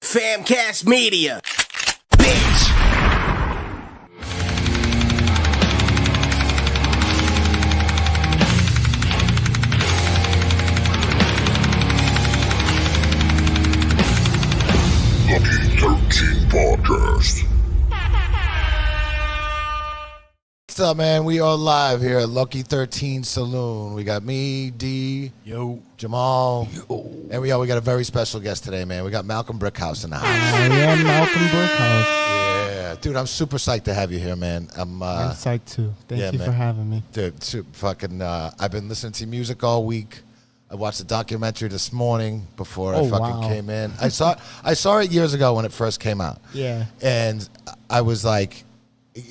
Famcast Media. Bitch. Lucky 13 Podcast. What's up, man? We are live here at Lucky 13 Saloon. We got me, Dee, Jamal, and we got a very special guest today, man. We got Malxoml Brixkhouse in the house. I am Malxolm Brixkhouse. Yeah, dude, I'm super psyched to have you here, man. I'm psyched too. Thank you man. for having me. Dude, I've been listening to your music all week. I watched the documentary this morning before I fucking came in. I saw it years ago when it first came out. Yeah. And I was like,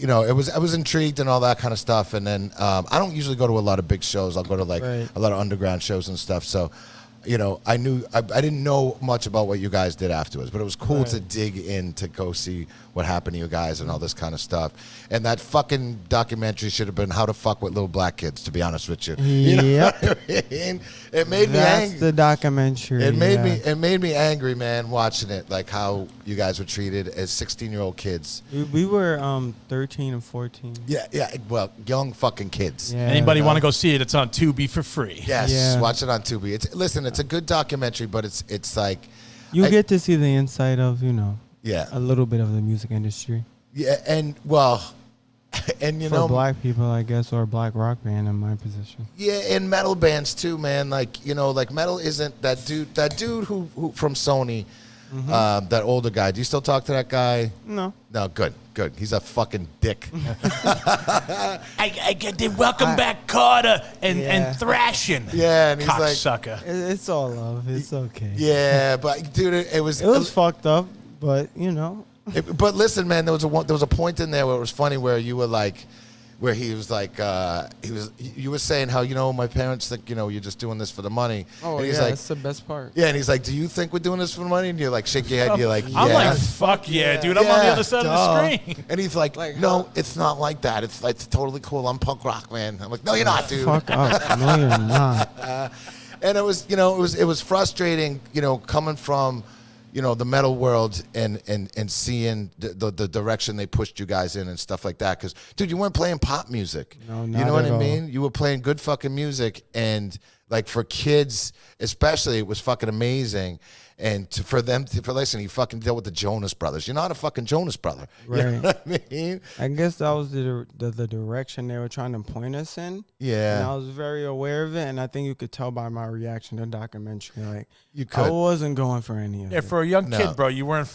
I was intrigued and all that kind of stuff. And then I don't usually go to a lot of big shows. I'll go to a lot of underground shows and stuff. So, I didn't know much about what you guys did afterwards, but it was cool to dig in to go see what happened to you guys and all this kind of stuff. And that fucking documentary should have been How to Fuck with Little Black Kids, to be honest with you. Yep. What I mean? It made me angry. That's the documentary. It made me angry, man, watching it, like how you guys were treated as 16-year-old kids. We were 13 and 14. Yeah, well, young fucking kids. Yeah, Anybody want to go see it? It's on Tubi for free. Yes, watch it on Tubi. It's a good documentary, but it's like you get to see the inside of a little bit of the music industry. Yeah, and for black people, I guess, or a black rock band in my position. Yeah, and metal bands too, man. Like metal isn't that dude who from Sony. That older guy. Do you still talk to that guy? No. No, good. He's a fucking dick. I did Welcome Back Carter and Thrashing. Yeah, and he's cocksucker. It's all love. It's okay. Yeah, but dude, it was fucked up, but but listen, man, there was a point in there where it was funny where you were like, where he was like, you were saying how, my parents think, you're just doing this for the money. Oh, and he's that's the best part. Yeah, and he's like, do you think we're doing this for the money? And you're like, shake your head. You're like, yeah. I'm like, fuck yeah, dude. I'm on the other side of the screen. And he's like no, it's not like that. It's totally cool. I'm punk rock, man. I'm like, no, you're not, dude. Fuck up. No, you're not. And it was, it was frustrating, coming from, the metal world and seeing the direction they pushed you guys in and stuff like that. Because, dude, you weren't playing pop music. No, not You know what at I all. mean? You were playing good fucking music. And, like, for kids especially, it was fucking amazing. And for listen, you fucking dealt with the Jonas Brothers. You're not a fucking Jonas Brother. Right. You know what I mean? I guess that was the direction they were trying to point us in. Yeah. And I was very aware of it, and I think you could tell by my reaction to the documentary. Like, You could. I wasn't going for any of Yeah, it. for a young kid, bro, you weren't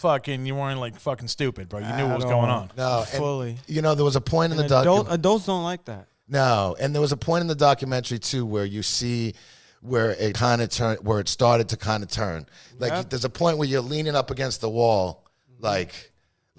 like fucking stupid, bro. You knew what was going on. No. Fully. And, there was a point in the Adults don't like that. No, and there was a point in the documentary too where you see where it kind of turned, where it started to kind of turn. Like there's a point where you're leaning up against the wall, like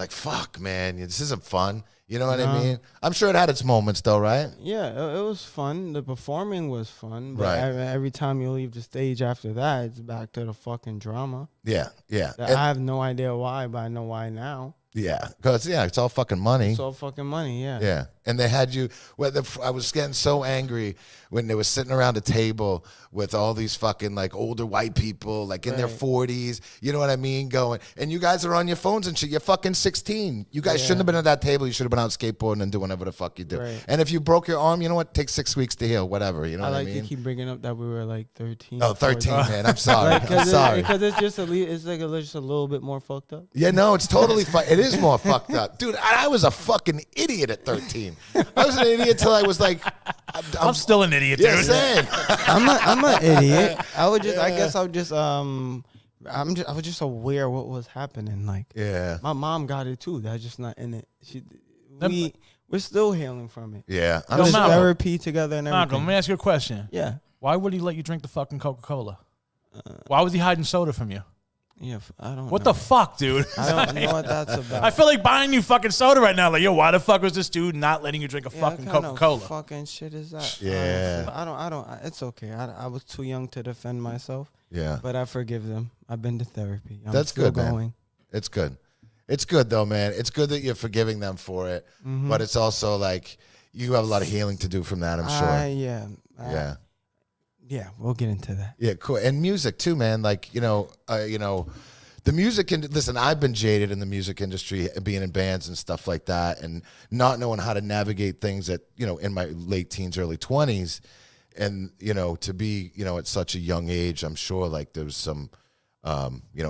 fuck, man, this isn't fun. You know what I mean? I'm sure it had its moments though, right? Yeah, it was fun. The performing was fun, but Right. every time you leave the stage after that, it's back to the fucking drama. Yeah. I have no idea why, but I know why now. Yeah, because it's all fucking money. It's all fucking money, yeah. Yeah, and they had you. I was getting so angry when they were sitting around a table with all these fucking like older white people, like in their 40s. You know what I mean? Going, and you guys are on your phones and shit. You're fucking 16. You guys shouldn't have been at that table. You should have been out skateboarding and doing whatever the fuck you do. Right. And if you broke your arm, you know what? Take 6 weeks to heal. Whatever. You know I what I like mean? to keep bringing up that we were like 13. Oh, 13, 14. man. I'm sorry. I'm sorry. Because it's just just a little bit more fucked up. Yeah, no, it's totally it is more fucked up. Dude, I was a fucking idiot at 13. I was an idiot till I was like... I'm still an idiot, Yeah, dude. same. I'm an idiot. I was just aware what was happening. Like, Yeah. my mom got it too. That's just not in it. We're still healing from it. Yeah. I'm just Malcolm. therapy together and everything. Malcolm, let me ask you a question. Yeah. Why would he let you drink the fucking Coca-Cola? Why was he hiding soda from you? Yeah, I don't know. What the fuck, dude? I don't know what that's about. I feel like buying you fucking soda right now. Like, yo, why the fuck was this dude not letting you drink a fucking what kind of Coca-Cola? fucking shit is that? Yeah. I don't. It's okay. I was too young to defend myself. Yeah. But I forgive them. I've been to therapy. I'm That's still good, man. going. It's good. It's good, though, man. It's good that you're forgiving them for it. But it's also like you have a lot of healing to do from that, I'm sure. Yeah. Yeah, we'll get into that. Yeah, cool. And music, too, man. Like, The music listen, I've been jaded in the music industry, being in bands and stuff like that, and not knowing how to navigate things at, in my late teens, early 20s. And, to be, at such a young age, I'm sure like there was some,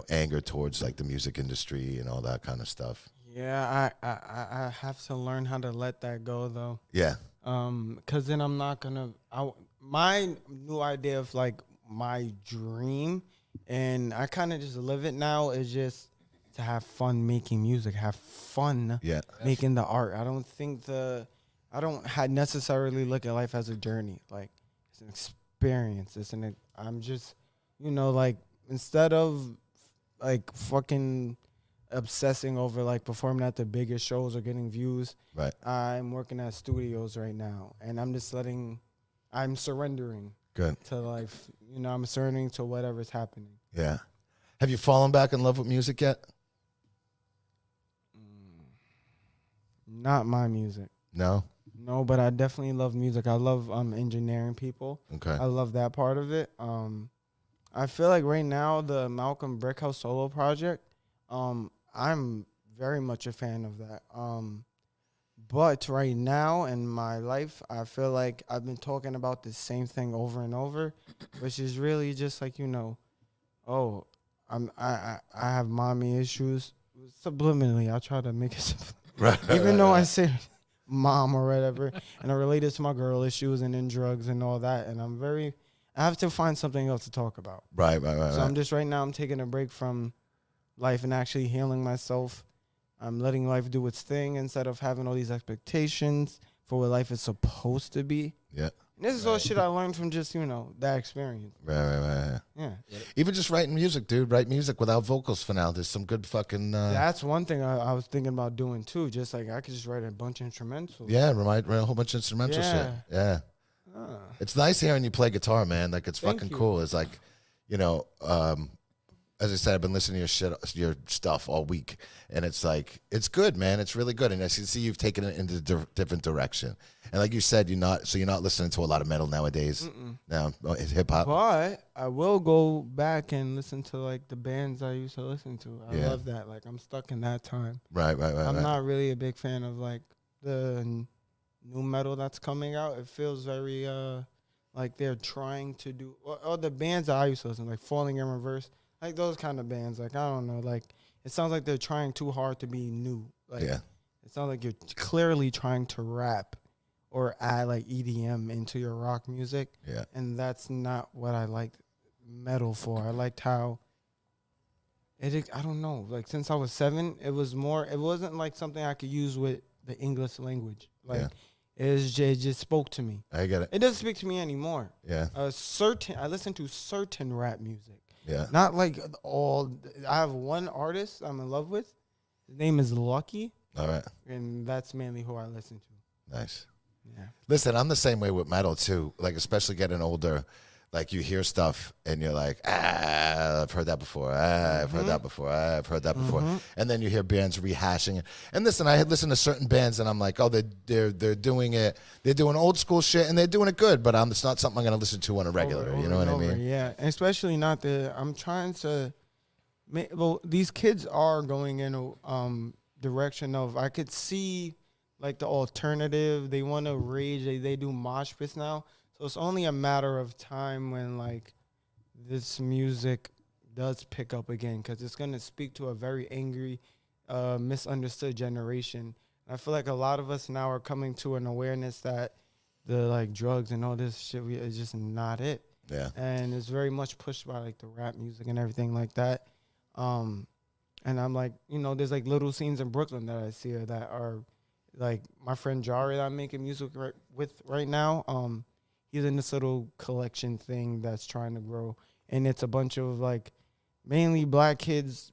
anger towards like the music industry and all that kind of stuff. Yeah, I have to learn how to let that go though. Yeah. Cause then I'm not gonna, my new idea of like my dream, and I kind of just live it now, is just to have fun making music, have fun making the art. I don't necessarily look at life as a journey. Like, it's an experience. I'm just, like, instead of like fucking obsessing over like performing at the biggest shows or getting views, right? I'm working at studios right now, and I'm surrendering. Good. To life, I'm surrendering to whatever's happening. Yeah. Have you fallen back in love with music yet? Not my music. No, but I definitely love music. I love engineering people. Okay. I love that part of it. I feel like right now the Malxoml Brixkhouse solo project, I'm very much a fan of that. But right now in my life, I feel like I've been talking about the same thing over and over, which is really just like, I have mommy issues. Subliminally, I try to make it right. Even though I say mom or whatever, and I relate it to my girl issues and then drugs and all that, and I have to find something else to talk about. Right. So I'm just right now, I'm taking a break from life and actually healing myself. I'm letting life do its thing instead of having all these expectations for what life is supposed to be. Yeah. And this is all shit I learned from just, that experience. Right. Yeah. Even just writing music, dude. Write music without vocals for now. There's some good fucking... That's one thing I was thinking about doing, too. Just like I could just write a bunch of instrumentals. Yeah, write a whole bunch of instrumental shit. Yeah. It's nice hearing you play guitar, man. Like, it's fucking cool. It's like, as I said, I've been listening to your stuff all week, and it's like, it's good, man. It's really good, and I see you've taken it into a different direction. And like you said, you're not listening to a lot of metal nowadays. Now it's hip hop. But I will go back and listen to like the bands I used to listen to. I love that. Like, I'm stuck in that time. Right. I'm not really a big fan of like the new metal that's coming out. It feels very like they're trying to do all the bands that I used to listen to, like Falling in Reverse. Like those kind of bands, like, I don't know, like, it sounds like they're trying too hard to be new. Like, it sounds like you're clearly trying to rap or add, like, EDM into your rock music. Yeah. And that's not what I like metal for. I liked how I don't know, like, since I was 7, it wasn't like something I could use with the English language. Like, it just spoke to me. I get it. It doesn't speak to me anymore. Yeah. I listen to certain rap music. Yeah. Not like all. I have one artist I'm in love with. His name is Lucky. All right. And that's mainly who I listen to. Nice. Yeah. Listen, I'm the same way with metal too. Like, especially getting older, like you hear stuff and you're like, I've heard that before. I've heard that before. I've heard that before. And then you hear bands rehashing it. And listen, I had listened to certain bands and I'm like, oh, they're doing it. They're doing old school shit and they're doing it good, but it's not something I'm going to listen to on a regular. You know what I mean? Yeah. And especially not I'm trying to. Well, these kids are going in a direction of, I could see like the alternative. They want to rage. They do mosh pits now. So it's only a matter of time when, like, this music does pick up again, because it's going to speak to a very angry, misunderstood generation. And I feel like a lot of us now are coming to an awareness that the, like, drugs and all this shit is just not it. Yeah. And it's very much pushed by, like, the rap music and everything like that. And I'm like, there's, like, little scenes in Brooklyn that I see that are, like, my friend Jari that I'm making music with right now, he's in this little collection thing that's trying to grow. And it's a bunch of, like, mainly black kids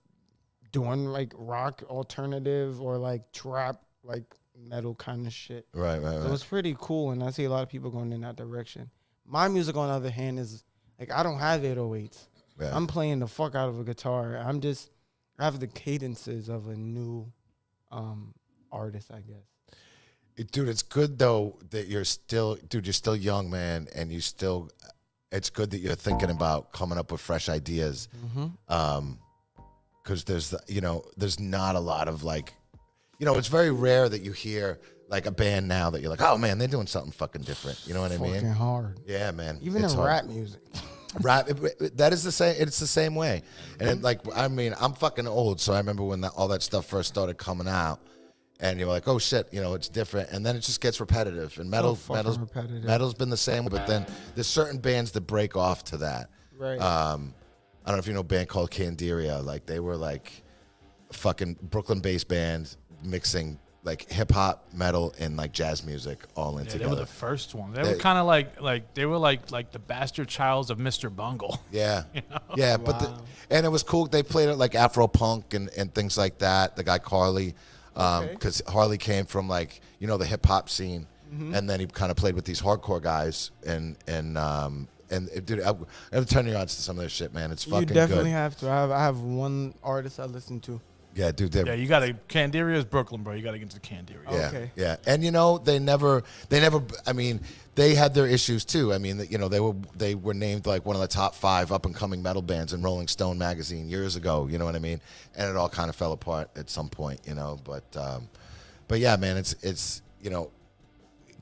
doing, like, rock alternative or, like, trap, like, metal kind of shit. Right. So it's pretty cool, and I see a lot of people going in that direction. My music, on the other hand, is, like, I don't have 808s. Yeah. I'm playing the fuck out of a guitar. I have the cadences of a new artist, I guess. Dude, it's good though that you're still young, man, and it's good that you're thinking about coming up with fresh ideas. because there's not a lot of like, it's very rare that you hear like a band now that you're like, oh man, they're doing something fucking different. You know what I mean? Fucking hard. Yeah, man. Even it's in hard. rap music. Rap, that is the same. It's the same way. And I'm fucking old, so I remember when all that stuff first started coming out, and you're like, oh shit, it's different, and then it just gets repetitive. And metal's been the same way, but then there's certain bands that break off to that. Right. I don't know if you know a band called Candiria. Like they were like a fucking Brooklyn-based band mixing like hip hop, metal, and like jazz music all in together. They were the first one. They were kind of like they were like the bastard childs of Mr. Bungle. Yeah, yeah, but and it was cool. They played it like Afro punk and things like that. The guy Carly, because Harley came from like the hip hop scene, and then he kind of played with these hardcore guys and dude, I'm turning you on to some of their shit, man. It's fucking good. You definitely have to. I have one artist I listen to. Yeah, dude. Yeah, you got to. Canderia's Brooklyn, bro. You got to get to Candiria. Yeah, Okay. yeah, and they never. I mean, they had their issues too. I mean, they were named like one of the top 5 up and coming metal bands in Rolling Stone magazine years ago. You know what I mean? And it all kind of fell apart at some point. But yeah, man, it's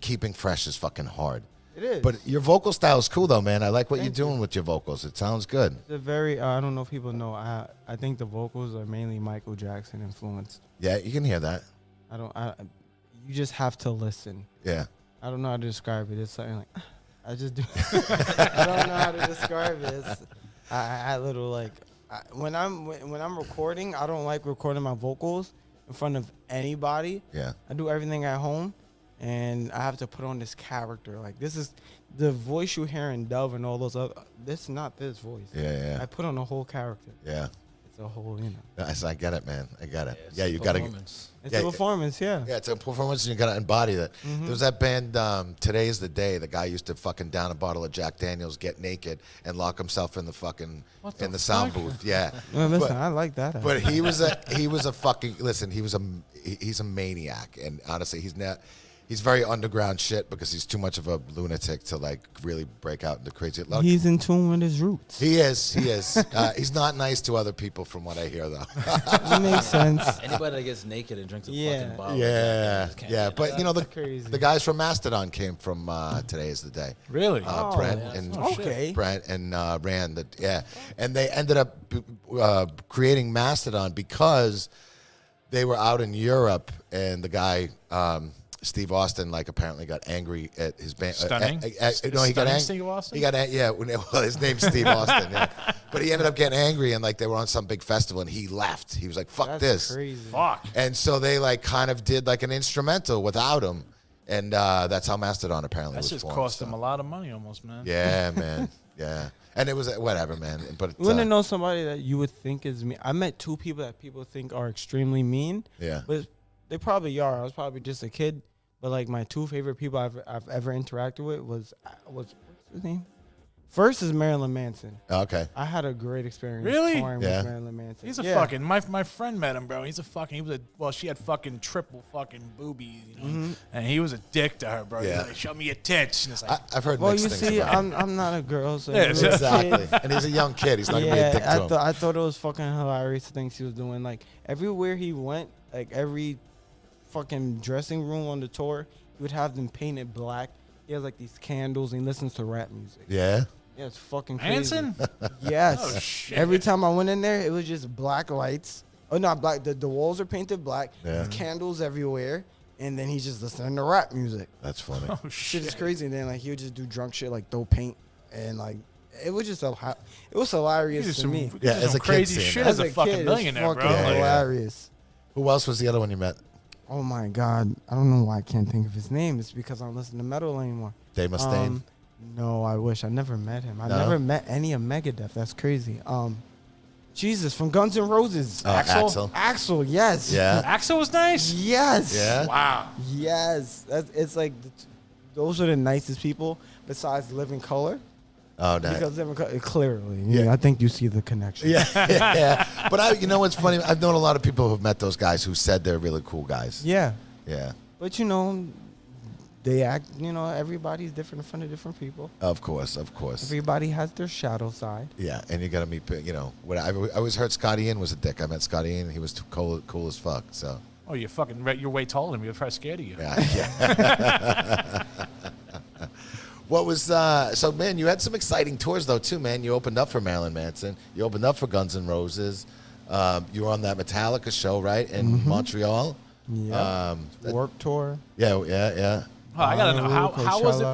keeping fresh is fucking hard. It is. But your vocal style is cool though, man. I like what you're doing with your vocals. It sounds good. It's a very. I don't know if people know. I think the vocals are mainly Michael Jackson influenced. Yeah, you can hear that. You just have to listen. Yeah. I don't know how to describe it. It's something like I just do. I don't know how to describe it. I little like when I'm recording. I don't like recording my vocals in front of anybody. Yeah. I do everything at home, and I have to put on this character. Like this is the voice you hear in Dove and all those other. This is not this voice. Yeah. I put on a whole character. Yeah. It's a whole, I get it, man. I get it. Yeah, you got to. It's a performance, yeah. Yeah, it's a performance, and you got to embody that. There was that band, Today's the Day. The guy used to fucking down a bottle of Jack Daniels, get naked, and lock himself in the fucking in the sound booth. Yeah. No, listen, I like that. But he was a fucking he's a maniac, and honestly, he's very underground shit because he's too much of a lunatic to like really break out into crazy. He's in tune with his roots. He is. He's not nice to other people, from what I hear, though. That makes sense. Anybody that gets naked and drinks a fucking bottle. Yeah. But crazy. the guys from Mastodon came from Today's the Day. Really? Brent and Rand. And they ended up creating Mastodon because they were out in Europe, and the guy. Steve Austin apparently got angry at his band. Stunning. No, he got angry. Steve Austin? He got well, his name's Steve Austin. Yeah. But he ended up getting angry, and they were on some big festival, and he left. He was like, "Fuck That's this." crazy. Fuck. And so they kind of did an instrumental without him, and that's how Mastodon apparently That was just formed. cost him a lot of money, almost, man. Yeah, man. Yeah. And it was whatever, man. But You want to know somebody that you would think is mean? I met 2 people that people think are extremely mean. Yeah. But they probably are. I was probably just a kid. But my 2 favorite people I've ever interacted with was what's his name? First is Marilyn Manson. Okay. I had a great experience touring Yeah. with Marilyn Manson. He's a fucking my friend met him, bro. She had fucking triple fucking boobies, and he was a dick to her, bro. Yeah. He's like, show me your tits. And it's like, I've heard Well, mixed you things see, about him. I'm not a girl, so Yeah, he was a Exactly. kid. And he's a young kid. He's not going to be a dick to him. I thought it was fucking hilarious the things he was doing. Everywhere he went, every fucking dressing room on the tour, he would have them painted black. He has these candles, and he listens to rap music. Yeah. Yeah, it's fucking crazy. Manson? Yes. Oh, shit. Every time I went in there, it was just black lights. Oh, not black. The walls are painted black. Yeah. There's candles everywhere. And then he's just listening to rap music. That's funny. Oh Shit shit. is crazy. And then he would just do drunk shit throw paint. And it was just it was hilarious to me. Yeah, As as a a kid crazy seeing shit that. as a fucking kid, millionaire, it's bro. fucking Yeah. hilarious. Who else was the other one you met? Oh my God. I don't know why I can't think of his name. It's because I don't listen to metal anymore. Dave Mustaine. No, I wish. I never met him. I No? never met any of Megadeth. That's crazy. Jesus, from Guns N' Roses. Axl. Axl, yes. Yeah. Axel was nice. Yes. Yeah. Wow. Yes. It's those are the nicest people besides Living Color. Oh, nice. Because Living Color, clearly. Yeah. I think you see the connection. Yeah. But you know what's funny? I've known a lot of people who've met those guys who said they're really cool guys. Yeah. Yeah. But they act, everybody's different in front of different people. Of course, of course. Everybody has their shadow side. Yeah, and you got to meet, when I always heard Scotty Ian was a dick. I met Scotty Ian, he was too cool as fuck, so. Oh, you're way taller than me. I'm probably scared of you. Yeah. What was, so man, you had some exciting tours though too, man. You opened up for Marilyn Manson. You opened up for Guns N' Roses. You were on that Metallica show, right, in Montreal? Yeah. Warped Tour. Yeah. Oh, I gotta know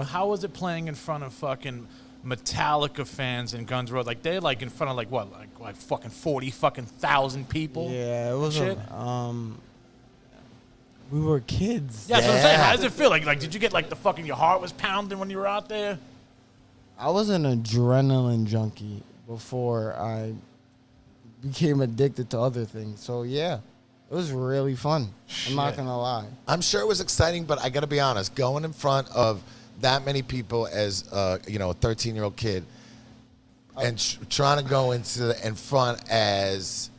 how was it playing in front of fucking Metallica fans and Guns N' Roses? Like they're like in front of like fucking 40,000 people. Yeah, it was shit. We were kids. Yeah, that's what I'm saying. How does it feel? Like did you get like the fucking your heart was pounding when you were out there? I was an adrenaline junkie before I became addicted to other things. So yeah, it was really fun. I'm not gonna lie. I'm sure it was exciting, but I got to be honest, going in front of that many people as a 13-year-old kid, and trying to go in front as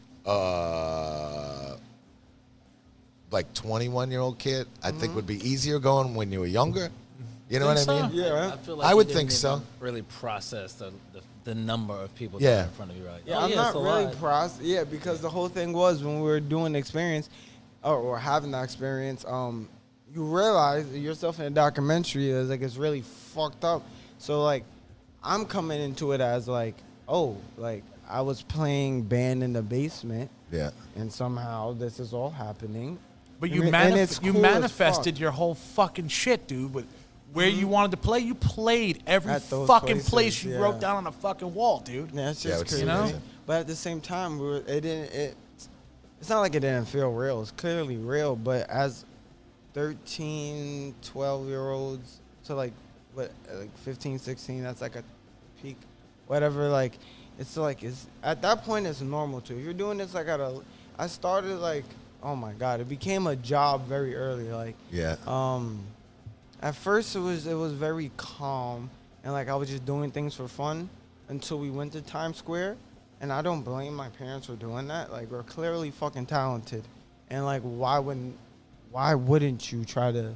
like 21-year-old kid, I think would be easier going when you were younger. You know what I mean? Yeah, I feel like I you would didn't think so. even really process the number of people Yeah. in front of you, right? Yeah, Oh, I'm not it's a really lot. because the whole thing was when we were doing the experience or having that experience, you realize yourself in a documentary is like it's really fucked up. So like, I'm coming into it as like, I was playing band in the basement, Yeah. and somehow this is all happening. But And it's you cool as manifested fuck. your whole fucking shit, dude. With where you wanted to play, you played every At those fucking places, place you yeah. wrote down on a fucking wall, dude. Yeah, it's Yeah, just it's crazy. amazing. But at the same time, it's not like it didn't feel real. It's clearly real. But as 13, 12-year-olds to like 15, 16, that's like a peak, whatever. Like, it's at that point it's normal too. If you're doing this I started like, oh my God, it became a job very early. Like, Yeah. at first it was very calm and like I was just doing things for fun until we went to Times Square, and I don't blame my parents for doing that. Like, we're clearly fucking talented, and like why wouldn't you try to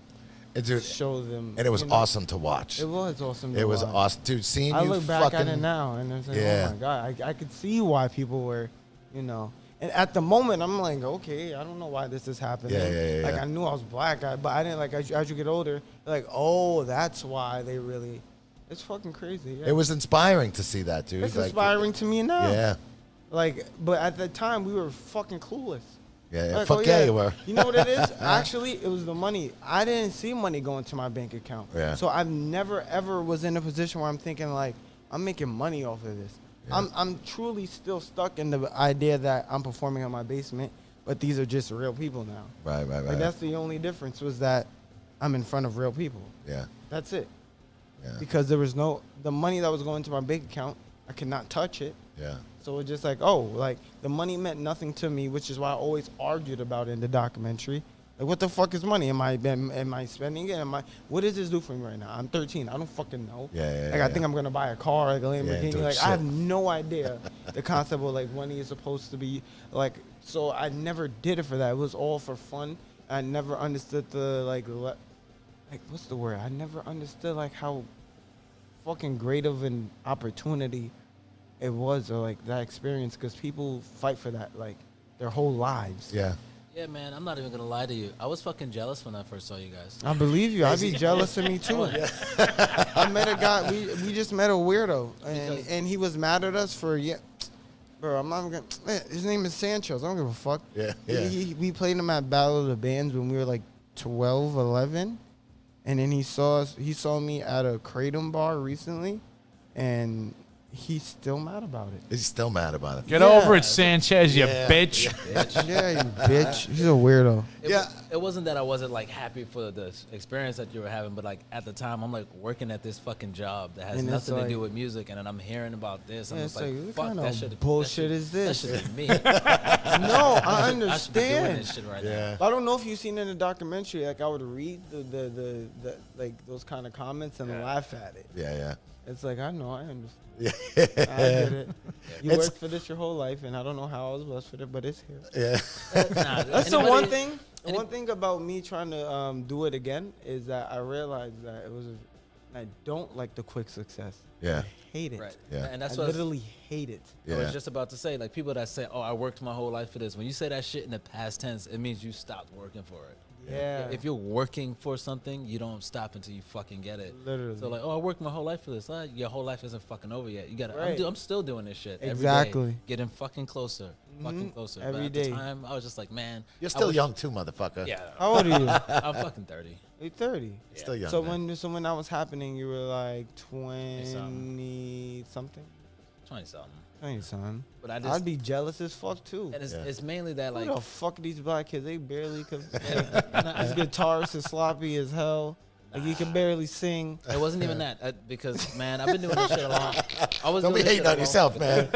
Dude, show them? and it was awesome to watch. It was awesome. It was awesome, dude. Seeing I you look back fucking at it now, and it's like, Yeah. oh my God, I could see why people were, And at the moment, I'm like, okay, I don't know why this is happening. Yeah. Like, I knew I was black, but I didn't, like, as you get older, like, oh, that's why they really, it's fucking crazy. Yeah. It was inspiring to see that, dude. It's Like, inspiring to me now. Yeah. Like, but at the time, we were fucking clueless. Yeah. Like, Fuck yeah, you were. You know what it is? Actually, it was the money. I didn't see money going to my bank account. Yeah. So I've never, ever was in a position where I'm thinking, like, I'm making money off of this. Yeah. I'm truly still stuck in the idea that I'm performing in my basement, but these are just real people now. Right. Like, that's the only difference, was that I'm in front of real people. Yeah. That's it. Yeah. Because there was the money that was going to my bank account, I could not touch it. Yeah. So it's just like, the money meant nothing to me, which is why I always argued about it in the documentary. Like, what the fuck is money? Am I spending it? What does this do for me right now? I'm 13. I don't fucking know. Yeah. I think I'm gonna buy a car, like a Lamborghini. doing Like, shit. I have no idea the concept of like money is supposed to be like. So I never did it for that. It was all for fun. I never understood the like what's the word? I never understood like how fucking great of an opportunity it was, or like that experience, because people fight for that like their whole lives. Yeah. Yeah, man, I'm not even gonna lie to you. I was fucking jealous when I first saw you guys. I believe you. I'd be jealous of me too. I met a guy. We just met a weirdo, and he was mad at us for Bro, I'm not even gonna. Man, his name is Sanchez. I don't give a fuck. Yeah. We played him at Battle of the Bands when we were like 12, 11, and then he saw me at a Kratom bar recently, and he's still mad about it. He's still mad about it. Get over it, Sanchez, you Yeah. bitch. Yeah, you bitch. He's a weirdo. It wasn't that I wasn't like happy for the experience that you were having, but like at the time I'm like working at this fucking job that has And it's nothing to like- do with music, and then I'm hearing about this. I'm Yeah, just it's like, like, what fuck kind that of shit. bullshit is this? That should be me. No, I I should be doing understand. this shit right Yeah. I don't know if you've seen in the documentary, like I would read the like those kind of comments and laugh at it. Yeah. It's like, I know, I understand. Yeah. I get it. You It's- worked for this your whole life, and I don't know how I was blessed with it, but it's here. Yeah. now. That's the one thing One thing about me trying to do it again is that I realized that I don't like the quick success. Yeah. I hate it. Right. Yeah. And that's I what literally hate it. I was just about to say. Like people that say, "Oh, I worked my whole life for this." When you say that shit in the past tense, it means you stopped working for it. Yeah. If you're working for something, you don't stop until you fucking get it. Literally. So like, oh, I worked my whole life for this. Your whole life isn't fucking over yet. You gotta. Right. I'm still doing this shit. Exactly. Every day, getting fucking closer. Fucking closer. Every but at day. the time, I was just like, man. You're I still wish- young too, motherfucker. Yeah. How old are you? I'm fucking 30. You're 30. You're still young. So man. when that was happening, you were like 20 something. 20 something. 20 something. But I'd be jealous as fuck too. And it's mainly that Who like. the fuck these black kids? They barely could. His guitarist is sloppy as hell. Like he can barely sing. It wasn't even that because man, I've been doing this shit a long. I was Don't be doing this hating shit a on long- yourself, man.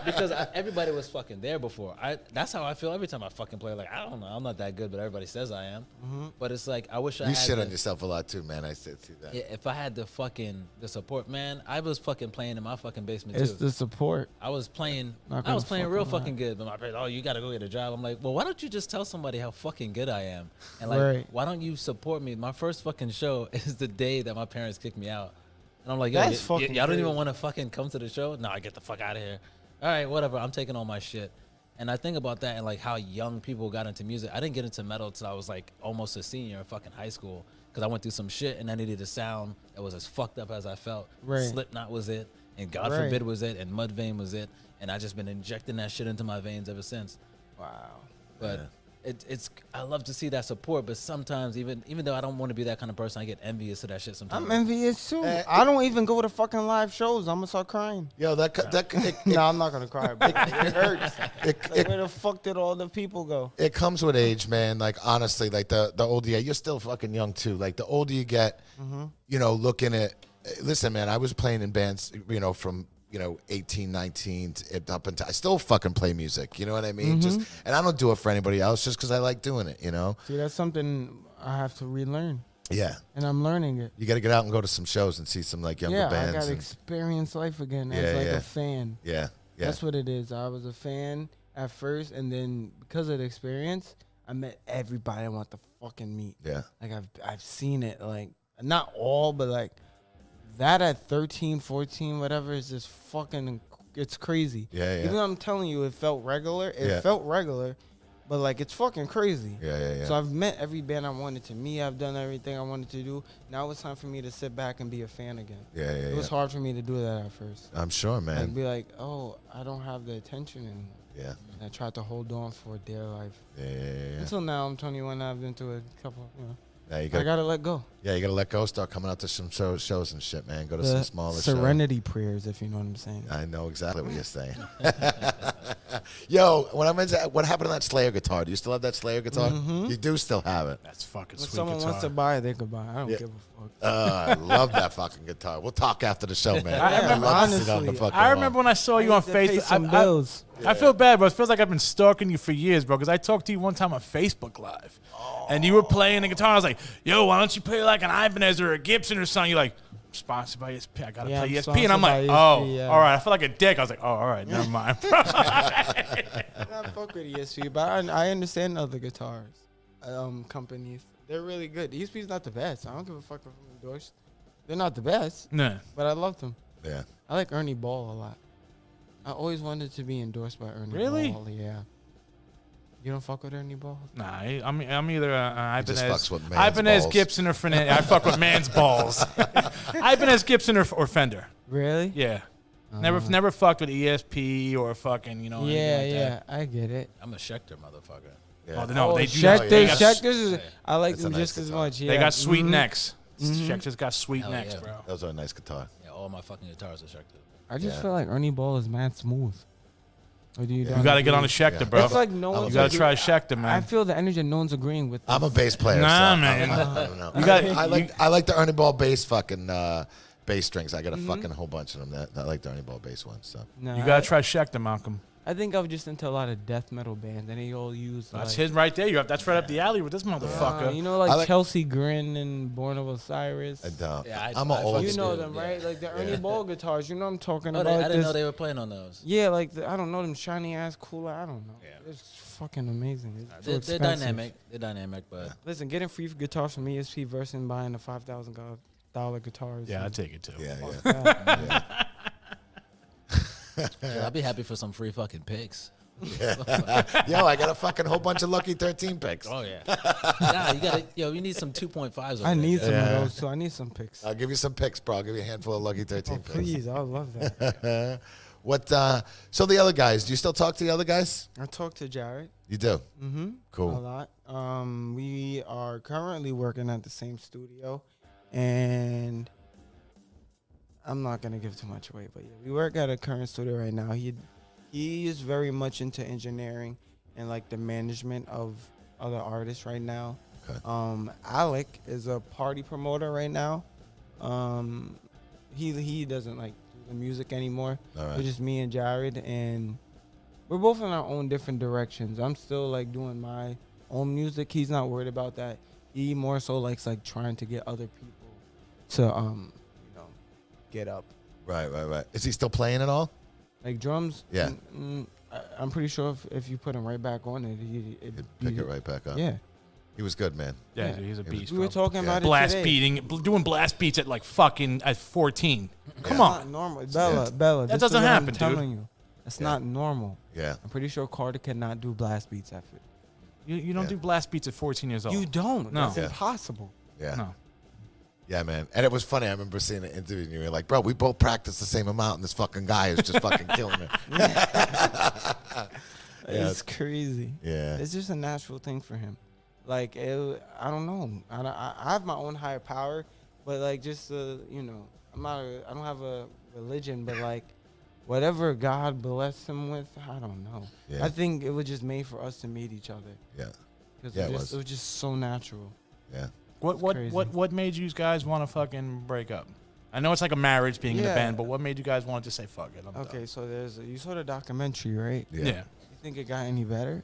because everybody was fucking there before. That's how I feel every time I fucking play. Like I don't know, I'm not that good, but everybody says I am. But it's like I wish I You had shit the, on yourself a lot too, man. I said see that. Yeah, if I had the support, man, I was fucking playing in my fucking basement It's too. the support. I was playing. Not I was gonna playing real fucking fucking good, but my parents, oh, you gotta go get a job. I'm like, well, why don't you just tell somebody how fucking good I am, and like, Right. why don't you support me? My first fucking show is the day that my parents kicked me out, and I'm like, yo, That's fucking y'all don't even crazy. want to fucking come to the show? No, I get the fuck out of here. All right, whatever. I'm taking all my shit, and I think about that and like how young people got into music. I didn't get into metal till I was like almost a senior in fucking high school because I went through some shit and I needed a sound that was as fucked up as I felt. Right. Slipknot was it, and God Right. forbid was it, and Mudvayne was it, and I just been injecting that shit into my veins ever since. Wow. But it's I love to see that support, but sometimes even though I don't want to be that kind of person, I get envious of that shit sometimes. I'm envious too. I don't even go to fucking live shows. I'm gonna start crying. Yo, No, I'm not gonna cry. But it hurts. Like, where the fuck did all the people go? It comes with age, man. Like honestly, like the older you get, you're still fucking young too. Like the older you get, you know, looking at. Listen, man, I was playing in bands, you know, from 18, 19 up until I still fucking play music. You know what I mean? Just and I don't do it for anybody else, just because I like doing it. You know? See, that's something I have to relearn, Yeah. and I'm learning it. You got to get out and go to some shows and see some like younger Yeah, I bands. gotta and- experience life again as Yeah, like yeah. a fan. yeah. Yeah. That's what it is. I was a fan at first, and then because of the experience, I met everybody I want to fucking meet. Yeah. Like I've seen it, like not all, but like that at 13, 14, whatever is just fucking, it's crazy. Yeah, yeah. Even though I'm telling you, it felt regular. It felt regular, but like it's fucking crazy. Yeah. So I've met every band I wanted to meet. I've done everything I wanted to do. Now it's time for me to sit back and be a fan again. Yeah. It was hard for me to do that at first. I'm sure, I'd man. be like, oh, I don't have the attention anymore. Yeah. And I tried to hold on for dear life. Yeah. Until now, I'm 21. I've been to a couple, Yeah, you I got. gotta let go. Yeah, you got to let go. Start coming out to some shows and shit, man. Go to some The smaller shows. serenity prayers, if you know what I'm saying. I know exactly what you're saying. Yo, what happened to that Slayer guitar? Do you still have that Slayer guitar? You do still have it. That's fucking If sweet someone guitar. wants to buy it, they could buy it. I don't Yeah. give a fuck. I love that fucking guitar. We'll talk after the show, man. I remember- love to sit on the honestly, fucking I wall. remember when I saw you on To pay Facebook. some bills. I feel bad, bro. It feels like I've been stalking you for years, bro. Because I talked to you one time on Facebook Live, and you were playing the guitar. I was like, "Yo, why don't you play like an Ibanez or a Gibson or something?" You're like, "I'm sponsored by ESP. I gotta Yeah, play I'm ESP." And I'm sponsored like, by "Oh, ESP, yeah. all right." I feel like a dick. I was like, "Oh, all right, never mind." Bro. I fuck with ESP, but I understand other guitars companies. They're really good. ESP's not the best. I don't give a fuck if I'm endorsed. They're not the best, Nah. but I love them. Yeah. I like Ernie Ball a lot. I always wanted to be endorsed by Ernie Really? Ball. Yeah. You don't fuck with Ernie Ball? Nah, I'm either just Ibanez, fucks with man's balls. Gibson, or Fernandez. I fuck with man's balls. Ibanez, Gibson, or Fender. Really? Yeah. Never fucked with ESP or fucking, you know. anything Yeah, like yeah. that. I get it. I'm a Schecter motherfucker. Yeah. Oh, no, they do. Schecters, They got, Schecters is, I like That's a them nice just as guitar. much. Yeah. they got sweet Mhm. necks. Schecter's got sweet Hell necks, yeah. bro. Those are a nice guitar. Yeah, all my fucking guitars are Schecter. I just Yeah. feel like Ernie Ball is mad smooth. Or do you? Yeah. don't You got to get agree? on the Schecter, Yeah. bro. It's like no one's You gotta agreeing. try Schecter, man. I feel the energy. No one's agreeing with. I'm a bass player. Nah, so man. I don't know. You got- I like the Ernie Ball bass fucking bass strings. I got a fucking whole bunch of them. I like the Ernie Ball bass ones. So Nah, You gotta try Schecter, Malcolm. I think I was just into a lot of death metal bands, and they all use. That's like, his right there. That's right up the alley with this motherfucker. you know, like Chelsea Grin and Born of Osiris. I don't. Yeah, I'm an old. You know school. them, right? Like the Ernie Ball guitars. You know what I'm talking Oh, about? I didn't know they were playing on those. Yeah, like I don't know them shiny ass cooler. I don't know. Yeah. It's fucking amazing. It's too They're expensive. dynamic. They're dynamic, but Listen, getting free guitars from ESP versus buying the $5,000 guitars. Yeah, I'd take it too. Yeah, Fuck yeah. that. I'd be happy for some free fucking picks. Yo, I got a fucking whole bunch of Lucky 13 picks. Oh yeah. Nah, you gotta. You need some 2.5s. I need some of those too. I need some picks. I'll give you some picks, bro. I'll give you a handful of Lucky 13 Oh, picks. please, I would love that. What? So the other guys, do you still talk to the other guys? I talked to Jared. You do? Mm-hmm. Cool. A lot. We are currently working at the same studio, and I'm not gonna give too much away, but yeah, we work at a current studio right now. He is very much into engineering and like the management of other artists right now. Okay. Alec is a party promoter right now. He doesn't like do the music anymore. All right. It's just me and Jared, and we're both in our own different directions. I'm still like doing my own music. He's not worried about that. He more so likes like trying to get other people to get up. Right. Is he still playing at all? Like drums. Yeah. I'm pretty sure if you put him right back on it, he'd Pick it right back up. Yeah. He was good, man. Yeah, Yeah. he's a beast. We were bro. talking about blast it today. beating, doing blast beats at like fucking at 14. Come It's on. not normal. Bella. That this is doesn't what happen, I'm dude. telling you. It's Yeah. not normal. Yeah. I'm pretty sure Carter cannot do blast beats at it. You don't Yeah. do blast beats at 14 years old. You don't. No. That's Yeah. impossible. Yeah. No. Yeah, man. And it was funny. I remember seeing an interview and you were like, bro, we both practice the same amount and this fucking guy is just fucking killing it. It's crazy. Yeah. It's just a natural thing for him. Like, I don't know. I have my own higher power, but like just, I don't have a religion, but like whatever God blessed him with, I don't know. Yeah. I think it was just made for us to meet each other. Yeah. Because Yeah, it it was just so natural. Yeah. What made you guys want to fucking break up? I know it's like a marriage being in a Yeah. band, but what made you guys want to just say fuck it? I'm Okay, done. so you saw the documentary, right? Yeah. Yeah. You think it got any better?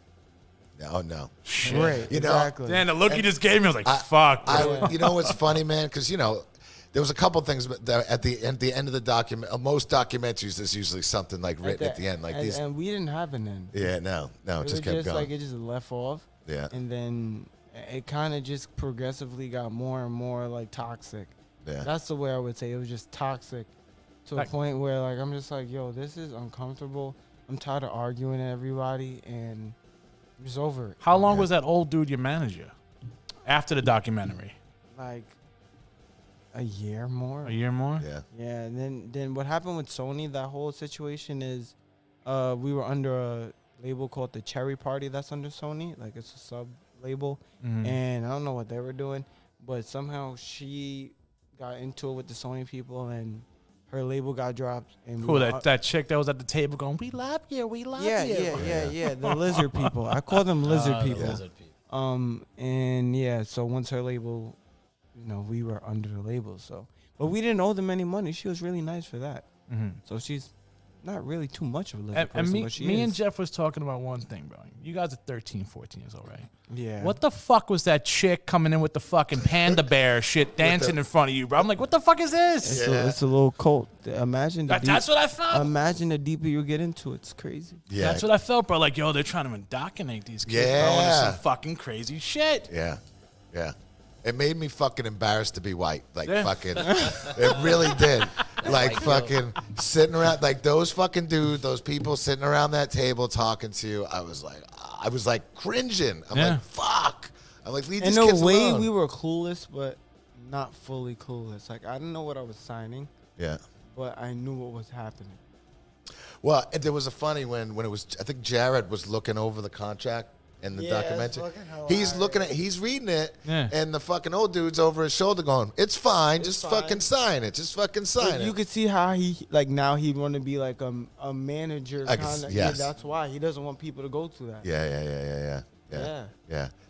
Oh, no. Right. You know, exactly. Dan, the look you just gave me, I was like, fuck, bro. You know what's funny, man? Because, there was a couple things that at the end of the document. Most documentaries, there's usually something like written at the end, like these. And we didn't have an end. Yeah, no, It it was just kept going. like it just left off. Yeah. And then it kind of just progressively got more and more like toxic. Yeah. That's the way I would say it was just toxic to a point where like I'm just like, yo, this is uncomfortable. I'm tired of arguing at everybody and I'm just over it. How long was that old dude your manager after the documentary? Like a year more. A year more? Yeah. Yeah, and then what happened with Sony, that whole situation is we were under a label called the Cherry Party that's under Sony. Like it's a sub label. Mhm. And I don't know what they were doing, but somehow she got into it with the Sony people and her label got dropped. And Cool, that chick that was at the table going, we love you, we love you. Yeah. The lizard people. I call them lizard people. Lizard people. And yeah, so once her label, we were under the label. So, but we didn't owe them any money. She was really nice for that. Mm-hmm. So she's not really too much of a lizard And person, but she me is. and Jeff was talking about one thing, bro. You guys are 13, 14 years old, right? Yeah. What the fuck was that chick coming in with the fucking panda bear shit dancing in front of you, bro? I'm like, what the fuck is this? It's a little cult. Imagine That's what I felt. Imagine the deeper you get into it. It's crazy. Yeah. That's what I felt, bro. Like, yo, they're trying to indoctrinate these kids, bro, into Yeah. some fucking crazy shit. Yeah. Yeah. It made me fucking embarrassed to be white. Like, Yeah. fucking, it really did. Like, fucking sitting around, like, those fucking dudes, those people sitting around that table talking to you, I was like cringing. I'm Yeah. like, fuck. I'm like, leave In these a kids way, alone. we were clueless, but not fully clueless. Like, I didn't know what I was signing, Yeah. but I knew what was happening. Well, there was a funny when it was, I think Jared was looking over the contract in the Yeah, that's documentary. fucking hilarious. He's reading it, Yeah. and the fucking old dude's over his shoulder going, it's fine, just fine. fucking sign it. Just fucking sign You it. could see how now he'd want to be like a manager. I could Kinda, s- yes. Yeah, that's why he doesn't want people to go through that. Yeah.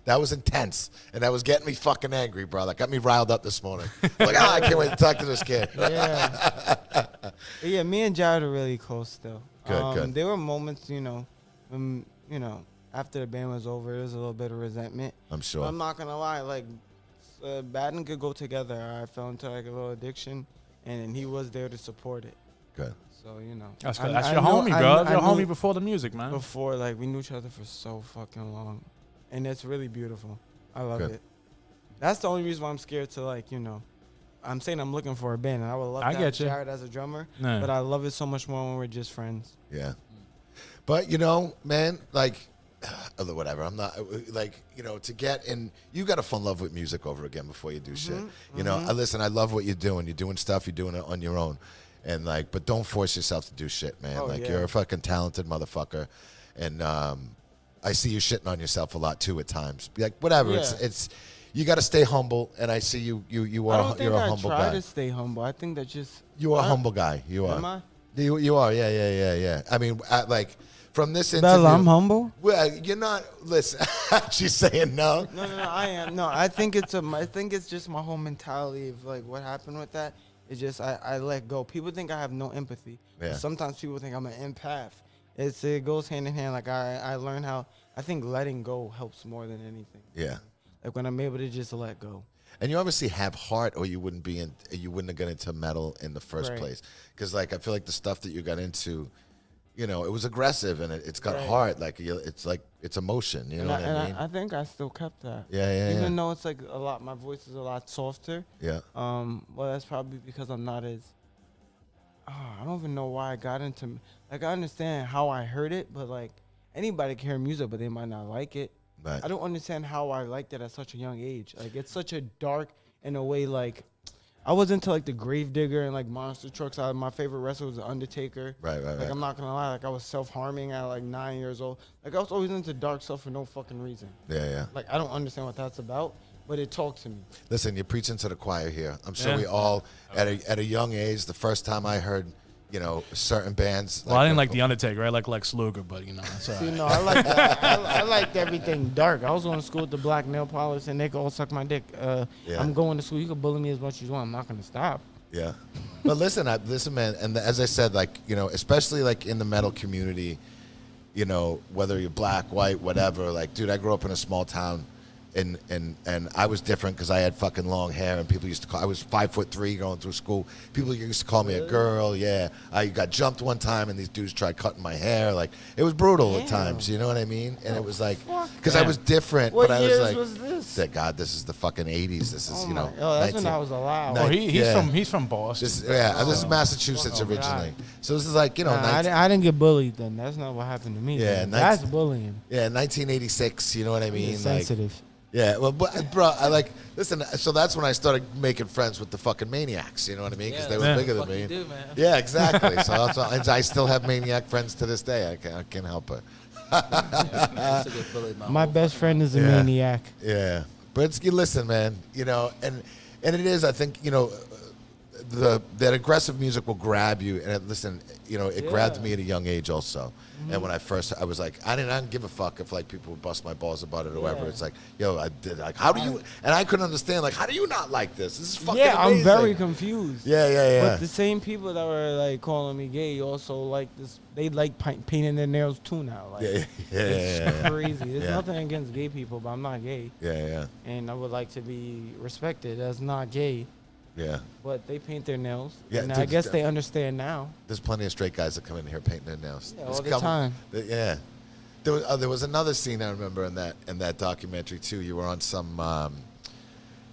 That was intense, and that was getting me fucking angry, bro. That got me riled up this morning. Like, I can't wait to talk to this kid. Yeah. But yeah, me and Jared are really close still. Good. There were moments, when, after the band was over, there was a little bit of resentment. I'm sure. But I'm not gonna lie, like, bad and good go together. I fell into like a little addiction, and he was there to support it. Good. So That's good. That's your homie, bro. That's your homie before the music, man. Before, like, we knew each other for so fucking long, and it's really beautiful. I love it. That's the only reason why I'm scared to, like, I'm saying I'm looking for a band, and I would love to have Jared as a drummer, but I love it so much more when we're just friends. Yeah. But, man, like, whatever. I'm not, like, to get in, you got to fall in love with music over again before you do shit. Listen, I love what you're doing. You're doing stuff. You're doing it on your own. And, like, but don't force yourself to do shit, man. You're a fucking talented motherfucker. And I see you shitting on yourself a lot, too, at times. Like, whatever. Yeah. It's you got to stay humble, and I see you're a humble guy. I try to stay humble. I think that just... You're a humble guy. You are. Am I? You are. Yeah. I mean, like... From this interview, Bella, I'm humble. Well, you're not. Listen, she's saying no. No, I am. No, I think it's just my whole mentality of like what happened with that. It's just I let go. People think I have no empathy. Yeah. Sometimes people think I'm an empath. It goes hand in hand. Like I learned how I think letting go helps more than anything. Yeah. Like when I'm able to just let go. And you obviously have heart, or you wouldn't have got into metal in the first place. Because like I feel like the stuff that you got into. It was aggressive and it's got heart. Like it's emotion. You know what I mean? I think I still kept that. Yeah. Even though it's like a lot, my voice is a lot softer. Yeah. Well, that's probably because I'm not as. I don't even know why I got into. Like I understand how I heard it, but like anybody can hear music, but they might not like it. Right. I don't understand how I liked it at such a young age. Like it's such a dark, in a way, like. I was into like the Gravedigger and like monster trucks. My favorite wrestler was the Undertaker. Right. Like I'm not gonna lie, like I was self-harming at like 9 years old. Like I was always into dark stuff for no fucking reason. Yeah. Like I don't understand what that's about, but it talked to me. Listen, you're preaching to the choir here. I'm sure we all at a young age. The first time I heard, certain bands. Well, I didn't like the Undertaker. I like Lex Luger, but it's all right. See, no, I like that. I liked everything dark. I was going to school with the black nail polish, and they could all suck my dick. I'm going to school. You can bully me as much as you want. I'm not going to stop. Yeah, but listen, man, and as I said, like especially like in the metal community, whether you're black, white, whatever. Like, dude, I grew up in a small town. And I was different because I had fucking long hair, and people used to call. I was 5'3" going through school. People used to call me a girl. Yeah, I got jumped one time, and these dudes tried cutting my hair. Like it was brutal at times. You know what I mean? And it was like because I was different. What but I years was like, was this? God, this is the fucking 80s. This is that's when I was alive. Oh, he's from Boston. This is Massachusetts originally. So this is like I didn't get bullied then. That's not what happened to me. Yeah, that's bullying. Yeah, 1986. You know what I mean? Sensitive. Yeah, well, bro, listen, so that's when I started making friends with the fucking Maniacs, you know what I mean? Because they were bigger than me. Do, man. Yeah, exactly. So I still have Maniac friends to this day. I can't help it. My best friend is a Maniac. Yeah. But listen, man, and it is, I think, that aggressive music will grab you. And it grabbed me at a young age also. Mm-hmm. And when I was like, I didn't give a fuck if like people would bust my balls about it or whatever. It's like, I did like, how do you? And I couldn't understand like, how do you not like this? This is fucking amazing. I'm very confused. Yeah. But the same people that were like calling me gay also like this. They like painting their nails too now. Like, it's crazy. There's nothing against gay people, but I'm not gay. Yeah. And I would like to be respected as not gay. Yeah. But they paint their nails. Yeah, and I guess they understand now. There's plenty of straight guys that come in here painting their nails. Yeah, all the time. Yeah. There was another scene I remember in that documentary too. You were on some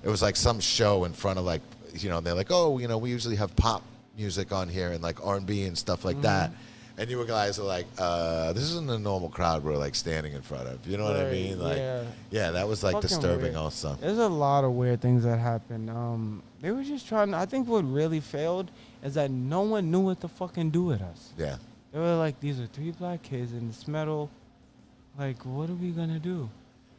it was like some show in front of like, they're like, "Oh, we usually have pop music on here and like R&B and stuff like that." And you guys are like, this isn't a normal crowd we're like standing in front of. You know what I mean? Like, yeah, that was like fucking disturbing weird. Also. There's a lot of weird things that happened. They were just trying to, I think what really failed is that no one knew what to fucking do with us. Yeah. They were like, these are 3 black kids in this metal. Like, what are we going to do?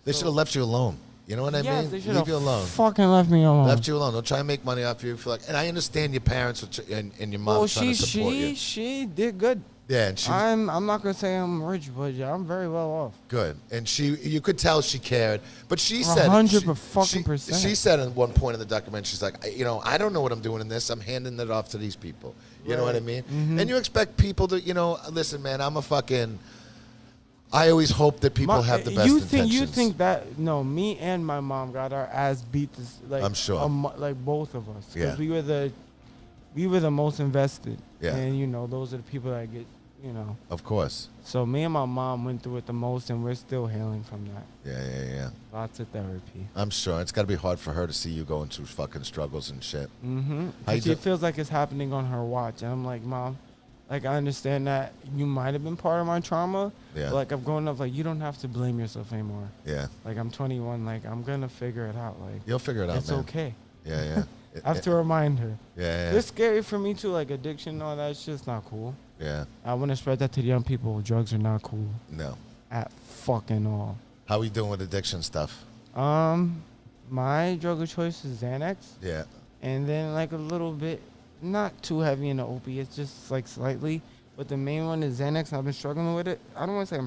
They should have left you alone. You know what I mean? They should leave you alone. Fucking left me alone. Left you alone. Don't try and make money off you. And I understand your parents and your mom trying to support you. She did good. Yeah, and I'm not gonna say I'm rich, but yeah, I'm very well off. good. And you could tell she cared. But she said 100%. She said at one point in the documentary, she's like, I don't know what I'm doing in this. I'm handing it off to these people. You know what I mean? Mm-hmm. And you expect people to, listen, man, I always hope that people have the best intentions. You think that? No, me and my mom got our ass beat. I'm sure. Like both of us. Yeah. Because we were the most invested. Yeah. And, those are the people that get, Of course. So me and my mom went through it the most, and we're still healing from that. Yeah. Lots of therapy. I'm sure. It's got to be hard for her to see you going through fucking struggles and shit. Mm-hmm. She feels like it's happening on her watch. And I'm like, Mom, like, I understand that you might have been part of my trauma. Yeah. But, like, I've grown up, like, you don't have to blame yourself anymore. Yeah. Like, I'm 21. Like, I'm going to figure it out. Like, you'll figure it out, it's man. okay. Yeah. I have to remind her. Yeah. It's scary for me, too. Like, addiction and all that shit's not cool. Yeah. I want to spread that to the young people. Drugs are not cool. No. At fucking all. How we doing with addiction stuff? My drug of choice is Xanax. Yeah. And then, like, a little bit, not too heavy in the opiates, just, like, slightly. But the main one is Xanax. I've been struggling with it. I don't want to say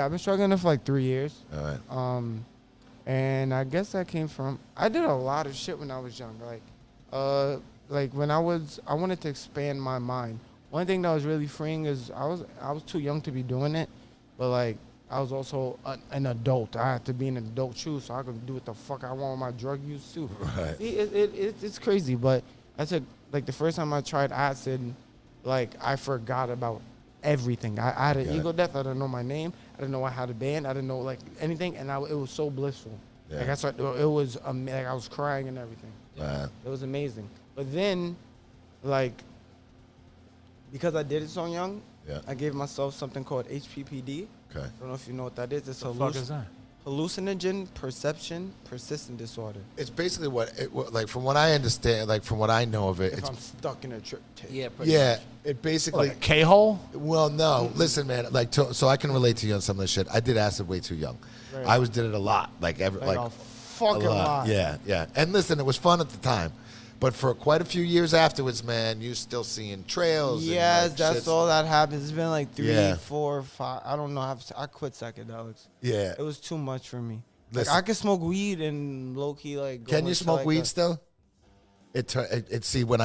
I've been struggling for, like, 3 years. All right. And I guess that came from, I did a lot of shit when I was young. Like when I wanted to expand my mind. One thing that was really freeing is I was too young to be doing it, but like I was also an adult. I had to be in an adult shoes so I could do what the fuck I want with my drug use too. Right. See, it's crazy, but I said like the first time I tried acid, like I forgot about everything. I had an ego death. I didn't know my name. I didn't know I had a band. I didn't know like anything, and it was so blissful. Yeah. Like it was like I was crying and everything. It was amazing. But then, like, because I did it so young, I gave myself something called HPPD. Okay. I don't know if you know what that is. It's What the fuck is that? Hallucinogen perception persistent disorder. It's basically like from what I understand, like from what I know of it, If it's I'm stuck in a trip. it basically. Like a K-hole? Well, no. Listen, man. Like, so I can relate to you on some of this shit. I did acid way too young. Right. I did it a lot, like a fucking lot. Yeah. And listen, it was fun at the time, but for quite a few years afterwards, man, you still seeing trails. Yes, and, like, that's all that happens. It's been like 3, 4, 5. I don't know. I quit psychedelics. Yeah. It was too much for me. Listen. Like I could smoke weed and low key like. Can you smoke weed still? See when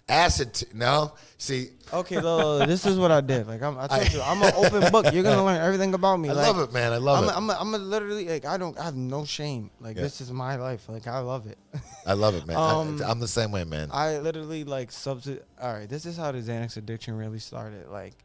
acid. No, see. Okay, look, this is what I did. Like I told you, I'm an open book. You're gonna learn everything about me. I love it, man. I love it. I'm a literally like I have no shame. Like this is my life. Like I love it. I love it, man. I'm the same way, man. I literally like All right, this is how the Xanax addiction really started. Like,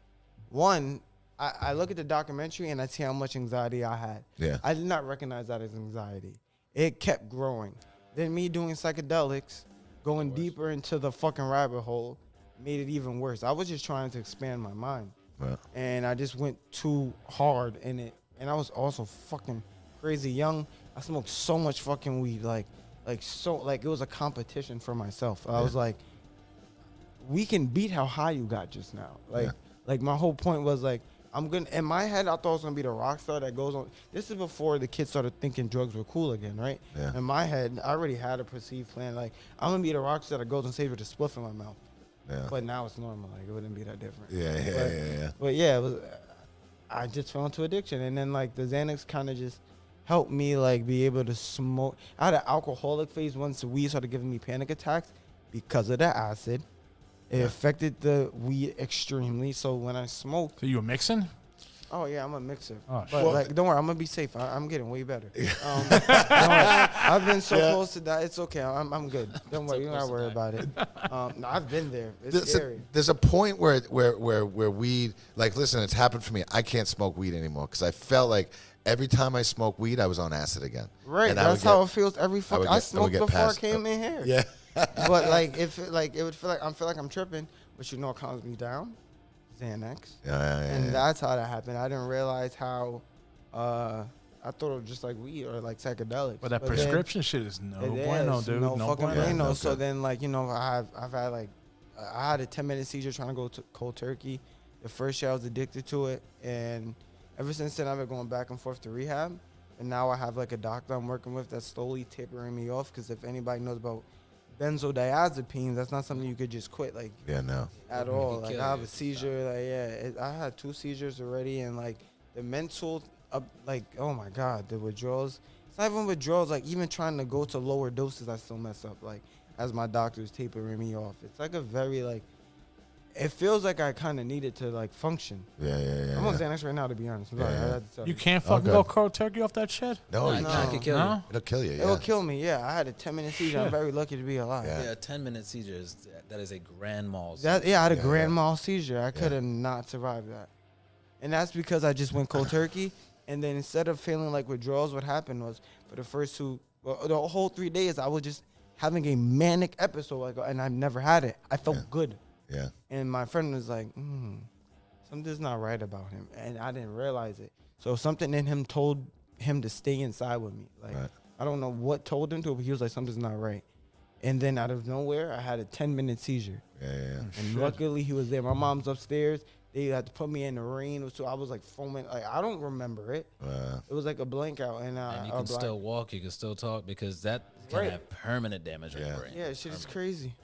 one, I look at the documentary and I see how much anxiety I had. Yeah. I did not recognize that as anxiety. It kept growing. Then me doing psychedelics, going deeper into the fucking rabbit hole, made it even worse. I was just trying to expand my mind. Right. And I just went too hard in it. And I was also fucking crazy young. I smoked so much fucking weed. Like it was a competition for myself. I was like, we can beat how high you got just now. Like my whole point was like, in my head, I thought I was going to be the rock star that goes on. This is before the kids started thinking drugs were cool again, right? Yeah. In my head, I already had a perceived plan. Like, I'm going to be the rock star that goes on stage with a spliff in my mouth. Yeah. But now it's normal. Like, it wouldn't be that different. Yeah. But yeah, it was, I just fell into addiction. And then, like, the Xanax kind of just helped me, like, be able to smoke. I had an alcoholic phase once the weed started giving me panic attacks because of the acid. It affected the weed extremely. So when I smoked. So you were mixing? Oh, yeah, I'm a mixer. Oh, but, like, don't worry, I'm going to be safe. I'm getting way better. Don't worry. I've been so close to that. It's okay. I'm good. Don't worry. You don't got to worry about it. No, I've been there. It's scary. There's a point where weed, like, listen, it's happened for me. I can't smoke weed anymore because I felt like every time I smoked weed, I was on acid again. Right. And that's how it feels every fucking. I smoked before I passed came in here. Yeah. But like, it would feel like I'm tripping, but you know what calms me down? Xanax. And that's how that happened. I didn't realize how. I thought it was just like weed or like psychedelics. But that prescription shit is no bueno, dude. No fucking bueno. bueno. No So good. then, like, you know, I've had like, I had a 10-minute seizure trying to go to cold turkey. The first year I was addicted to it, and ever since then I've been going back and forth to rehab. And now I have like a doctor I'm working with that's slowly tapering me off. Because if anybody knows about benzodiazepines, that's not something you could just quit at all. Like I have a seizure. I had 2 seizures already, and like the mental, oh my god, the withdrawals. It's not even withdrawals. Like even trying to go to lower doses, I still mess up. Like as my doctor's tapering me off, it's like a very like. It feels like I kind of needed to like function. Yeah. I'm on Xanax right now, to be honest. I'm sorry, I had to tell you can't fucking go cold turkey off that shit. No, you can't. It could kill you. It'll kill you. It will kill me. Yeah, I had a 10-minute seizure. I'm very lucky to be alive. Yeah, a 10-minute seizure that is a grand mal. I had a grand mal seizure. I could have not survived that, and that's because I just went cold turkey. And then instead of feeling like withdrawals, what happened was for the first the whole 3 days, I was just having a manic episode, and I've never had it. I felt good. Yeah. And my friend was like, something's not right about him. And I didn't realize it. So something in him told him to stay inside with me. Like, I don't know what told him to, but he was like, something's not right. And then out of nowhere, I had a 10-minute seizure. Yeah. And luckily, he was there. My mom's upstairs. They had to put me in the rain. So I was like foaming. Like, I don't remember it. It was like a blank out. And you can still walk. You can still talk because that can have permanent damage on your brain. Yeah, shit is crazy.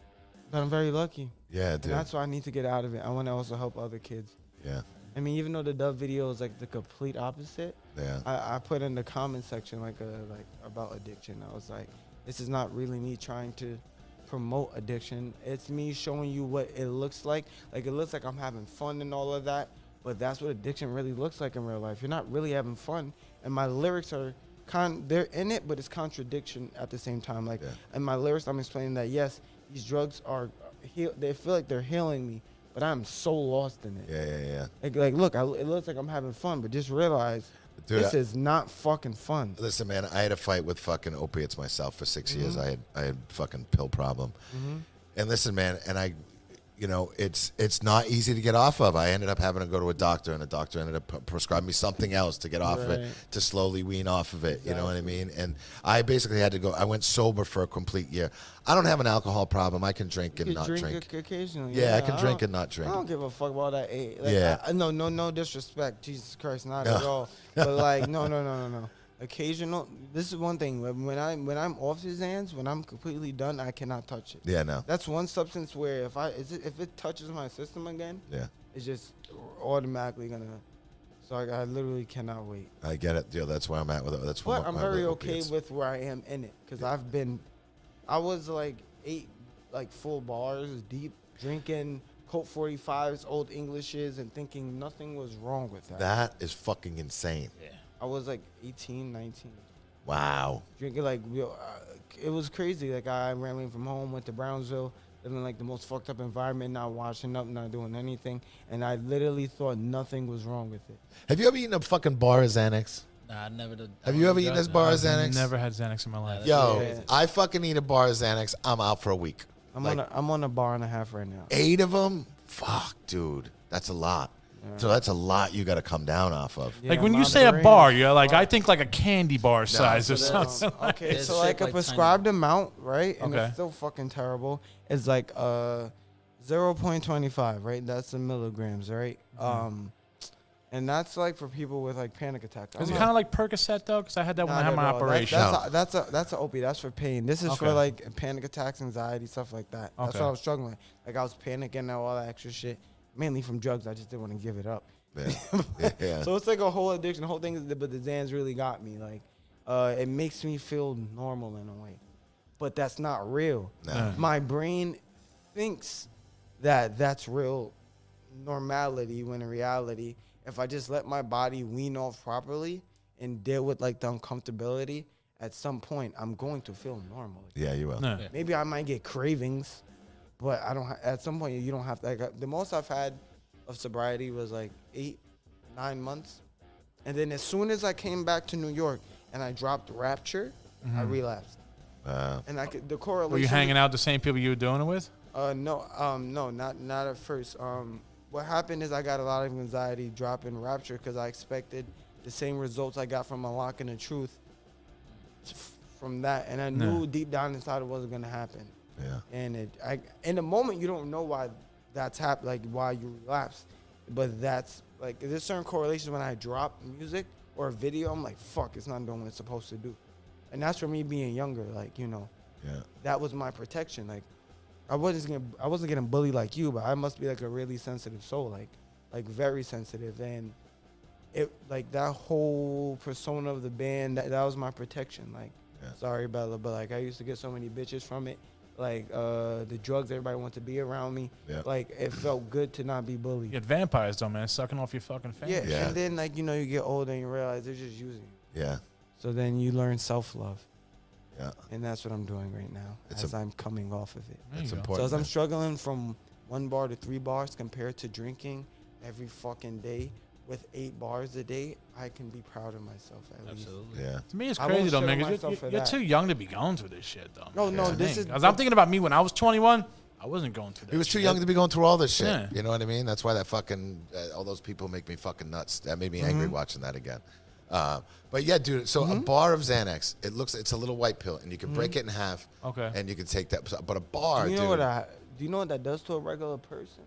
But I'm very lucky. Yeah, dude. And that's why I need to get out of it. I want to also help other kids. Yeah. I mean, even though the Dove video is like the complete opposite, I put in the comment section like about addiction. I was like, this is not really me trying to promote addiction. It's me showing you what it looks like. Like it looks like I'm having fun and all of that, but that's what addiction really looks like in real life. You're not really having fun. And my lyrics are they're in it, but it's contradiction at the same time. Like in my lyrics, I'm explaining that yes, these drugs they feel like they're healing me, but I'm so lost in it. Yeah. Like look, it looks like I'm having fun, but just realize this is not fucking fun. Listen, man, I had a fight with fucking opiates myself for 6 years. I had fucking pill problem. And listen, man, and it's not easy to get off of. I ended up having to go to a doctor, and the doctor ended up prescribing me something else to get off of it, to slowly wean off of it. You know what I mean? And I basically had to go. I went sober for a complete year. I don't have an alcohol problem. I can drink and not drink. Occasionally. Yeah, I can drink and not drink. I don't give a fuck about that. No disrespect. Jesus Christ, not at all. But like, no. Occasional. This is one thing. When I'm off his hands, when I'm completely done, I cannot touch it. Yeah, no. That's one substance where if it touches my system again, it's just automatically gonna. So I literally cannot wait. I get it. Yeah, that's where I'm at with it. That's but I'm very okay with where I am in it because I was like 8 full bars deep drinking Colt 45s, old Englishes, and thinking nothing was wrong with that. That is fucking insane. Yeah. I was like 18, 19. Wow. Drinking it was crazy. Like I ran away from home, went to Brownsville, living like the most fucked up environment, not washing up, not doing anything. And I literally thought nothing was wrong with it. Have you ever eaten a fucking bar of Xanax? Nah, I never did. Have you ever eaten this bar of Xanax? Never had Xanax in my life. Yo, I fucking eat a bar of Xanax. I'm out for a week. I'm on a bar and a half right now. 8 of them? Fuck, dude. That's a lot. So that's a lot you got to come down off of. Yeah, like when you say a bar, you're like, I think like a candy bar size or something. Okay, It's so like a shaped like prescribed amount, right? And Okay. it's still fucking terrible. It's like 0.25, right? That's the milligrams, right? And that's like for people with like panic attacks. Is it kind of like Percocet though? Because I had that when I had my operation. That's an opiate. That's for pain. This is for like panic attacks, anxiety, stuff like that. That's what I was struggling. Like I was panicking and all that extra shit. Mainly from drugs. I just didn't want to give it up. Yeah. So it's like a whole addiction. The whole thing is, but the Xans really got me. Like, it makes me feel normal in a way, but that's not real. No. My brain thinks that that's real normality when in reality, if I just let my body wean off properly and deal with like the uncomfortability, at some point I'm going to feel normal. Yeah, you will. No. Maybe I might get cravings. But I don't. At some point, you don't have to. Like, the most I've had of sobriety was like 8, 9 months, and then as soon as I came back to New York and I dropped Rapture, I relapsed. And the correlation. Were you hanging out with the same people you were doing it with? No, not at first. What happened is I got a lot of anxiety dropping Rapture because I expected the same results I got from Unlocking the Truth from that, and I knew deep down inside it wasn't gonna happen. Yeah. And in the moment you don't know why that's happened, like why you relapse, but that's like there's certain correlations when I drop music or a video, I'm like, fuck, it's not doing what it's supposed to do, and that's for me being younger, like that was my protection. Like, I wasn't getting bullied like you, but I must be like a really sensitive soul, like very sensitive. And it, like, that whole persona of the band, that was my protection. Like, sorry, Bella, but like, I used to get so many bitches from it. Like, the drugs, everybody wanted to be around me. Yeah. Like, it felt good to not be bullied. You had vampires, though, man, sucking off your fucking family. Yeah, and then, like, you know, you get older and you realize they're just using you. Yeah. So then you learn self-love. Yeah. And that's what I'm doing right now as I'm coming off of it. It's important. So as I'm struggling from 1 bar to 3 bars compared to drinking every fucking day with 8 bars a day, I can be proud of myself at least. Absolutely. Yeah. To me, it's crazy, though, man, because you're too young to be going through this shit, though. No, this is... Because I'm thinking about me when I was 21, I wasn't going through that. He was too young to be going through all this shit. Yeah. You know what I mean? That's why that fucking, all those people make me fucking nuts. That made me angry watching that again. But yeah, dude. So a bar of Xanax, it's a little white pill, and you can break it in half. Okay. And you can take that. But a bar, do you know what that does to a regular person?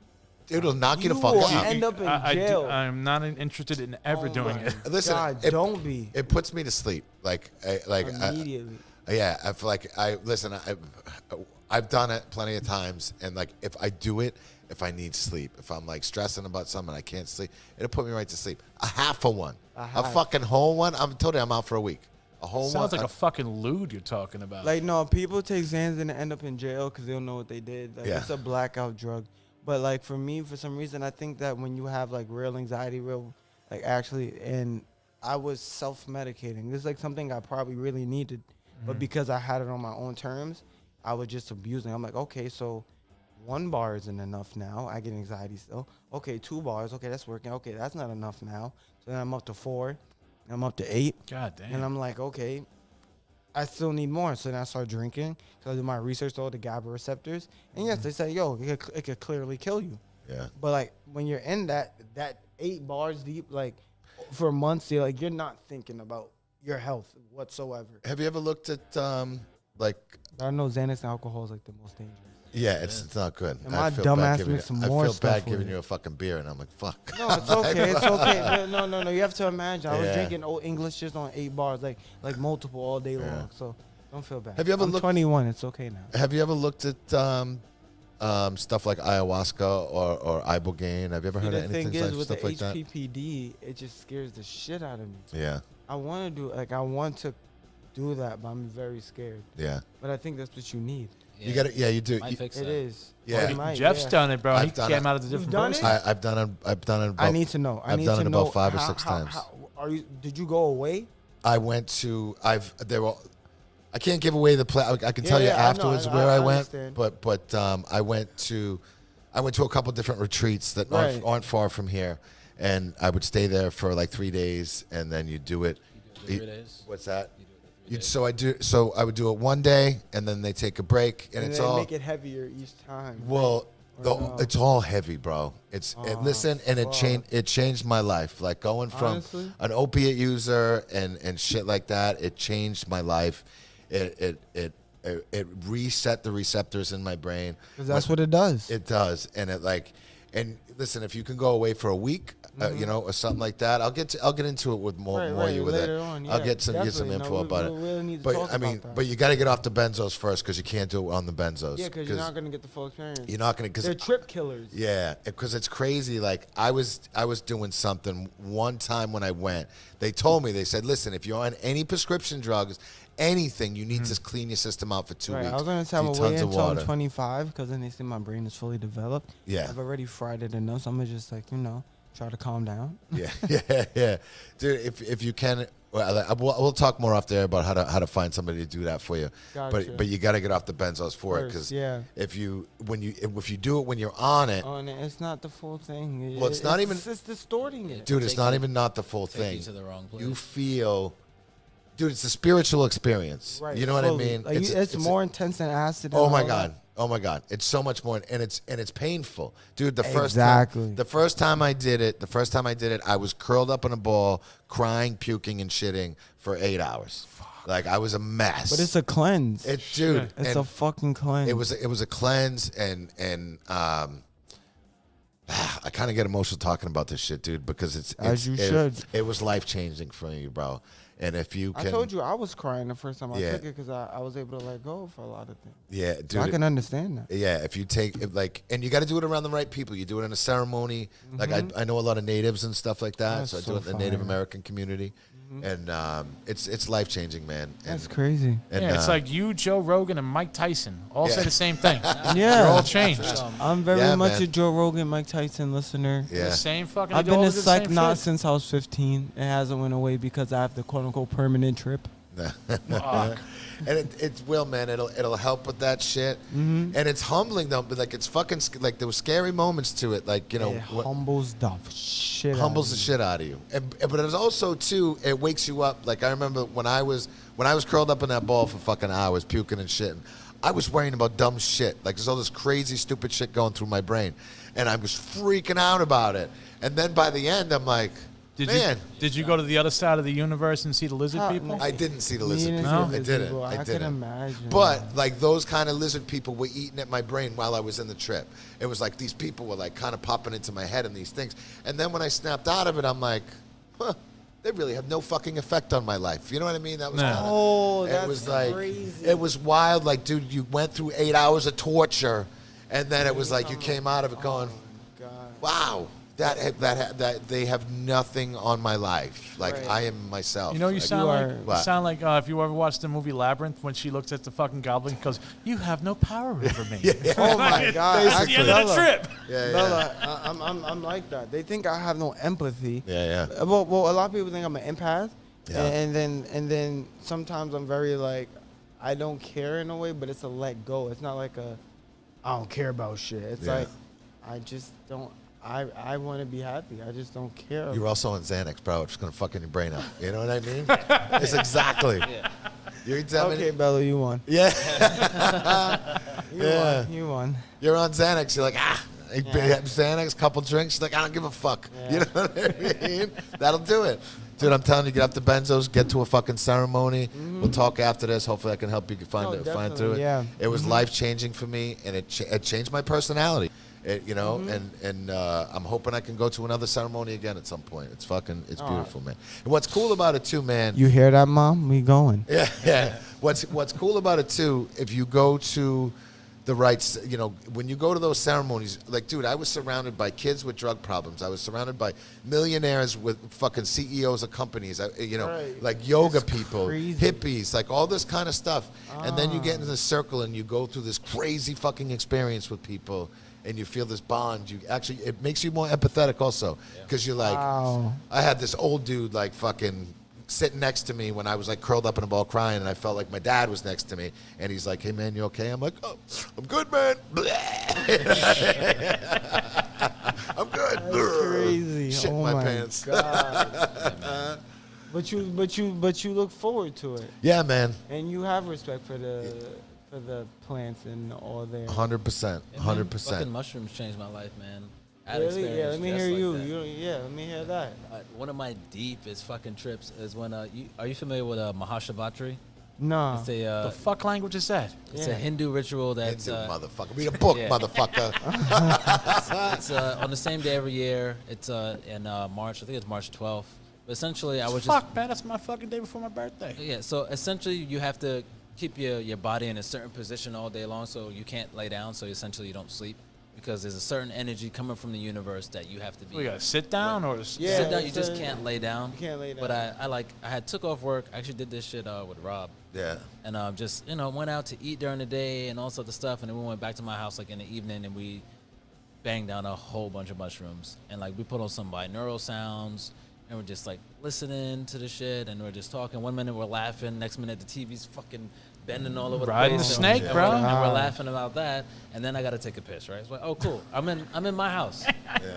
It'll knock you the You fuck will out. end up in jail. I'm not interested in ever doing it. Listen, God, don't be. It puts me to sleep. Immediately. I feel like I've done it plenty of times, and like if I do it, if I need sleep, if I'm like stressing about something, I can't sleep, it'll put me right to sleep. A half of one, a fucking whole one. I'm told you I'm out for a week. A whole Sounds one. like a fucking lewd you're talking about. Like, no, people take Xans and end up in jail because they don't know what they did. Like, it's a blackout drug. But like for me, for some reason, I think that when you have like real anxiety, and I was self-medicating. This is like something I probably really needed, but because I had it on my own terms, I was just abusing. I'm like, okay, so 1 bar isn't enough now. I get anxiety still. Okay, 2 bars. Okay, that's working. Okay, that's not enough now. So then I'm up to 4. I'm up to 8. God damn. And I'm like, okay, I still need more. So then I start drinking. So I do my research on the GABA receptors. And yes, they say, yo, it could clearly kill you. Yeah. But like when you're in that 8 bars deep, like for months, you're not thinking about your health whatsoever. Have you ever looked at like? I know Xanax and alcohol is like the most dangerous. Yeah, it's not good. And my dumbass makes some more stuff. I feel bad giving you a fucking beer, and I'm like, fuck. No, it's okay. It's okay. No. You have to imagine. I was drinking old English just on 8 bars, like multiple all day long. So don't feel bad. Have you ever I'm 21. It's okay now. Have you ever looked at stuff like ayahuasca or ibogaine? Have you ever heard of anything The thing is, with stuff the like that? HPPD, it just scares the shit out of me. Yeah. I want to do that, but I'm very scared. Yeah. But I think that's what you need. Yeah. You got it. Yeah, you do. Might fix It that. is. Yeah. It might, Jeff's done it, bro. He I've done came it. out of the different done person. it? I've done it. About, I need to know. I've done it about 5 or 6 how, times. Did you go away? I went to. I can't give away the play. I can tell you afterwards where I went. understand. But I went to a couple different retreats that aren't far from here, and I would stay there for like 3 days, and then you do it. You do it 3 days? What's that? You do it 3 days? So I would do it 1 day, and then they take a break, and it's they all. make it heavier each time. Well, no? it's all heavy, bro. It changed my life. Like going from Honestly? an opiate user and shit like that. It changed my life. It reset the receptors in my brain. Because that's what it does. It does, and listen, if you can go away for a week, or something like that, I'll get into it with more you with later it. on, I'll yeah, get some definitely. info about it. We really need to But talk I mean, about that. but you got to get off the benzos first because you can't do it on the benzos. Yeah, because you're not going to get the full experience. You're not going to They're trip killers. Yeah, because it's crazy. Like I was doing something one time when I went. They told me, they said, listen, if you're on any prescription drugs, anything, you need to clean your system out for 2 weeks. I was going to tell Do them tons wait of until I'm water. 25 because then they see my brain is fully developed. Yeah. I've already fried it enough, so I'm going to just try to calm down. Yeah, dude. If you can, we'll talk more off there about how to find somebody to do that for you. Gotcha. But you got to get off the benzos for it because if you do it when you're on it, It's not the full thing. Well, it's not even- It's distorting it. dude, it's not even not the full Take thing. you to the wrong place. You feel, dude, it's a spiritual experience. Right, You know what I fully. mean? Like, it's more intense than acid. Oh and my all god. that. Oh my god. It's so much more and it's painful. Dude, the first time I did it, I was curled up in a ball, crying, puking and shitting for 8 hours. Like I was a mess. But it's a cleanse. It's a fucking cleanse. It was a cleanse and I kind of get emotional talking about this shit, dude, because it was life changing for me, bro. And if you can, I told you I was crying the first time I took it because I was able to let go for a lot of things. Yeah, dude. So I can understand that. Yeah, if you take and you got to do it around the right people. You do it in a ceremony. Like I know a lot of natives and stuff like that, so I do it in the Native American community, and it's life changing, man. That's crazy. And, it's like you, Joe Rogan, and Mike Tyson all say the same thing. Yeah, you're all changed. I'm very much a Joe Rogan, Mike Tyson listener. Yeah, the same fucking. I've been a psych nut since I was 15. It hasn't went away because I have the quote unquote permanent trip. Fuck. And it will, man. It'll help with that shit. And it's humbling though, but like it's fucking like there were scary moments to it. Like it humbles the shit. Humbles the shit out of you. But it's also too. It wakes you up. Like I remember when I was curled up in that ball for fucking hours, puking and shit. I was worrying about dumb shit. Like there's all this crazy, stupid shit going through my brain, and I was freaking out about it. And then by the end, I'm like. Did you go to the other side of the universe and see the lizard people? I didn't see the lizard people. No? I didn't. I can imagine. But like those kind of lizard people were eating at my brain while I was in the trip. It was like these people were like kind of popping into my head and these things. And then when I snapped out of it, I'm like, they really have no fucking effect on my life. You know what I mean? That was that's it was like crazy. It was wild. Like, dude, you went through 8 hours of torture, and then it was like you came out of it going, wow. That they have nothing on my life. Like I am myself. You know, you like, sound like if you ever watched the movie Labyrinth when she looks at the fucking goblin, goes, "You have no power over me." Oh my god! That's the end of the trip. Bella, I'm like that. They think I have no empathy. Yeah. Well, a lot of people think I'm an empath. Yeah. And then sometimes I'm very like, I don't care in a way, but it's a let go. It's not like I don't care about shit. It's like I just don't. I want to be happy. I just don't care. You're also on Xanax, bro. It's going to fucking your brain up. You know what I mean? It's exactly. Yeah. You're okay, Bella, you won. Yeah. You won. You're on Xanax. You're like, Xanax, couple drinks. You're like, I don't give a fuck. Yeah. You know what I mean? That'll do it. Dude, I'm telling you, get off the benzos, get to a fucking ceremony. We'll talk after this. Hopefully I can help you find through it. Yeah. It was life-changing for me, and it changed my personality. And I'm hoping I can go to another ceremony again at some point. It's beautiful, man. And what's cool about it too, man. You hear that, Mom? We going. Yeah. What's cool about it too, if you go to the rights, when you go to those ceremonies, like, dude, I was surrounded by kids with drug problems. I was surrounded by millionaires with fucking CEOs of companies, like yoga people, hippies, like all this kind of stuff. And then you get into the circle and you go through this crazy fucking experience with people. And you feel this bond. It makes you more empathetic also, because you're like, I had this old dude like fucking sitting next to me when I was like curled up in a ball crying, and I felt like my dad was next to me, and he's like, "Hey man, you okay?" I'm like, "Oh, I'm good, man." I'm good. That's crazy. Shit in my pants. God. But you look forward to it. Yeah, man. And you have respect for the plants and all there. 100%. 100%. Fucking mushrooms changed my life, man. Really? Yeah, let me hear you. Let me hear that. One of my deepest fucking trips is when are you familiar with Mahashivatri? No. It's the fuck language is that? It's a Hindu ritual that's Hindu motherfucker. Read a book, motherfucker. It's on the same day every year. It's in March. I think it's March 12th. But essentially, Fuck, man, that's my fucking day before my birthday. Yeah. So essentially, you have to keep your body in a certain position all day long, so you can't lay down. So essentially, you don't sleep, because there's a certain energy coming from the universe that you have to be. You gotta sit down or sit down. You just can't lay down. You can't lay down. But I had took off work. I actually did this shit with Rob. Yeah. And just went out to eat during the day and all sorts of stuff, and then we went back to my house like in the evening, and we banged down a whole bunch of mushrooms, and like we put on some binaural sounds. And we're just like listening to the shit, and we're just talking. 1 minute we're laughing, next minute the TV's fucking bending all over the place. Riding the snake, bro. And we're laughing about that, and then I gotta take a piss, right? It's like, oh cool, I'm in my house.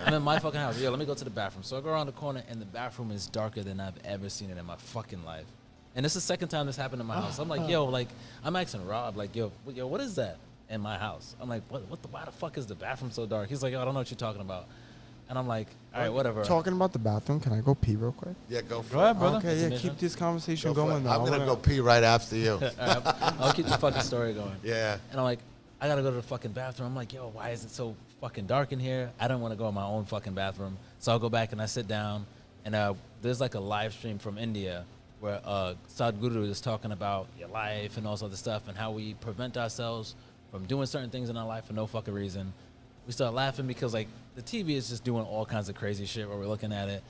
I'm in my fucking house. Yo, let me go to the bathroom. So I go around the corner, and the bathroom is darker than I've ever seen it in my fucking life. And this is the second time this happened in my house. I'm like, yo, like I'm asking Rob, like, yo, what is that in my house? I'm like, why the fuck is the bathroom so dark? He's like, yo, I don't know what you're talking about. And I'm like, all right, whatever. Talking about the bathroom, can I go pee real quick? Yeah, go for it. Go ahead, brother. Okay, yeah, keep this conversation going. I'm going to go pee right after you. I'll keep the fucking story going. Yeah. And I'm like, I got to go to the fucking bathroom. I'm like, yo, why is it so fucking dark in here. I don't want to go in my own fucking bathroom. So I'll go back and I sit down, and there's like a live stream from India where Sadhguru is talking about your life and all this other stuff and how we prevent ourselves from doing certain things in our life for no fucking reason. We start laughing because like the TV is just doing all kinds of crazy shit where we're looking at it,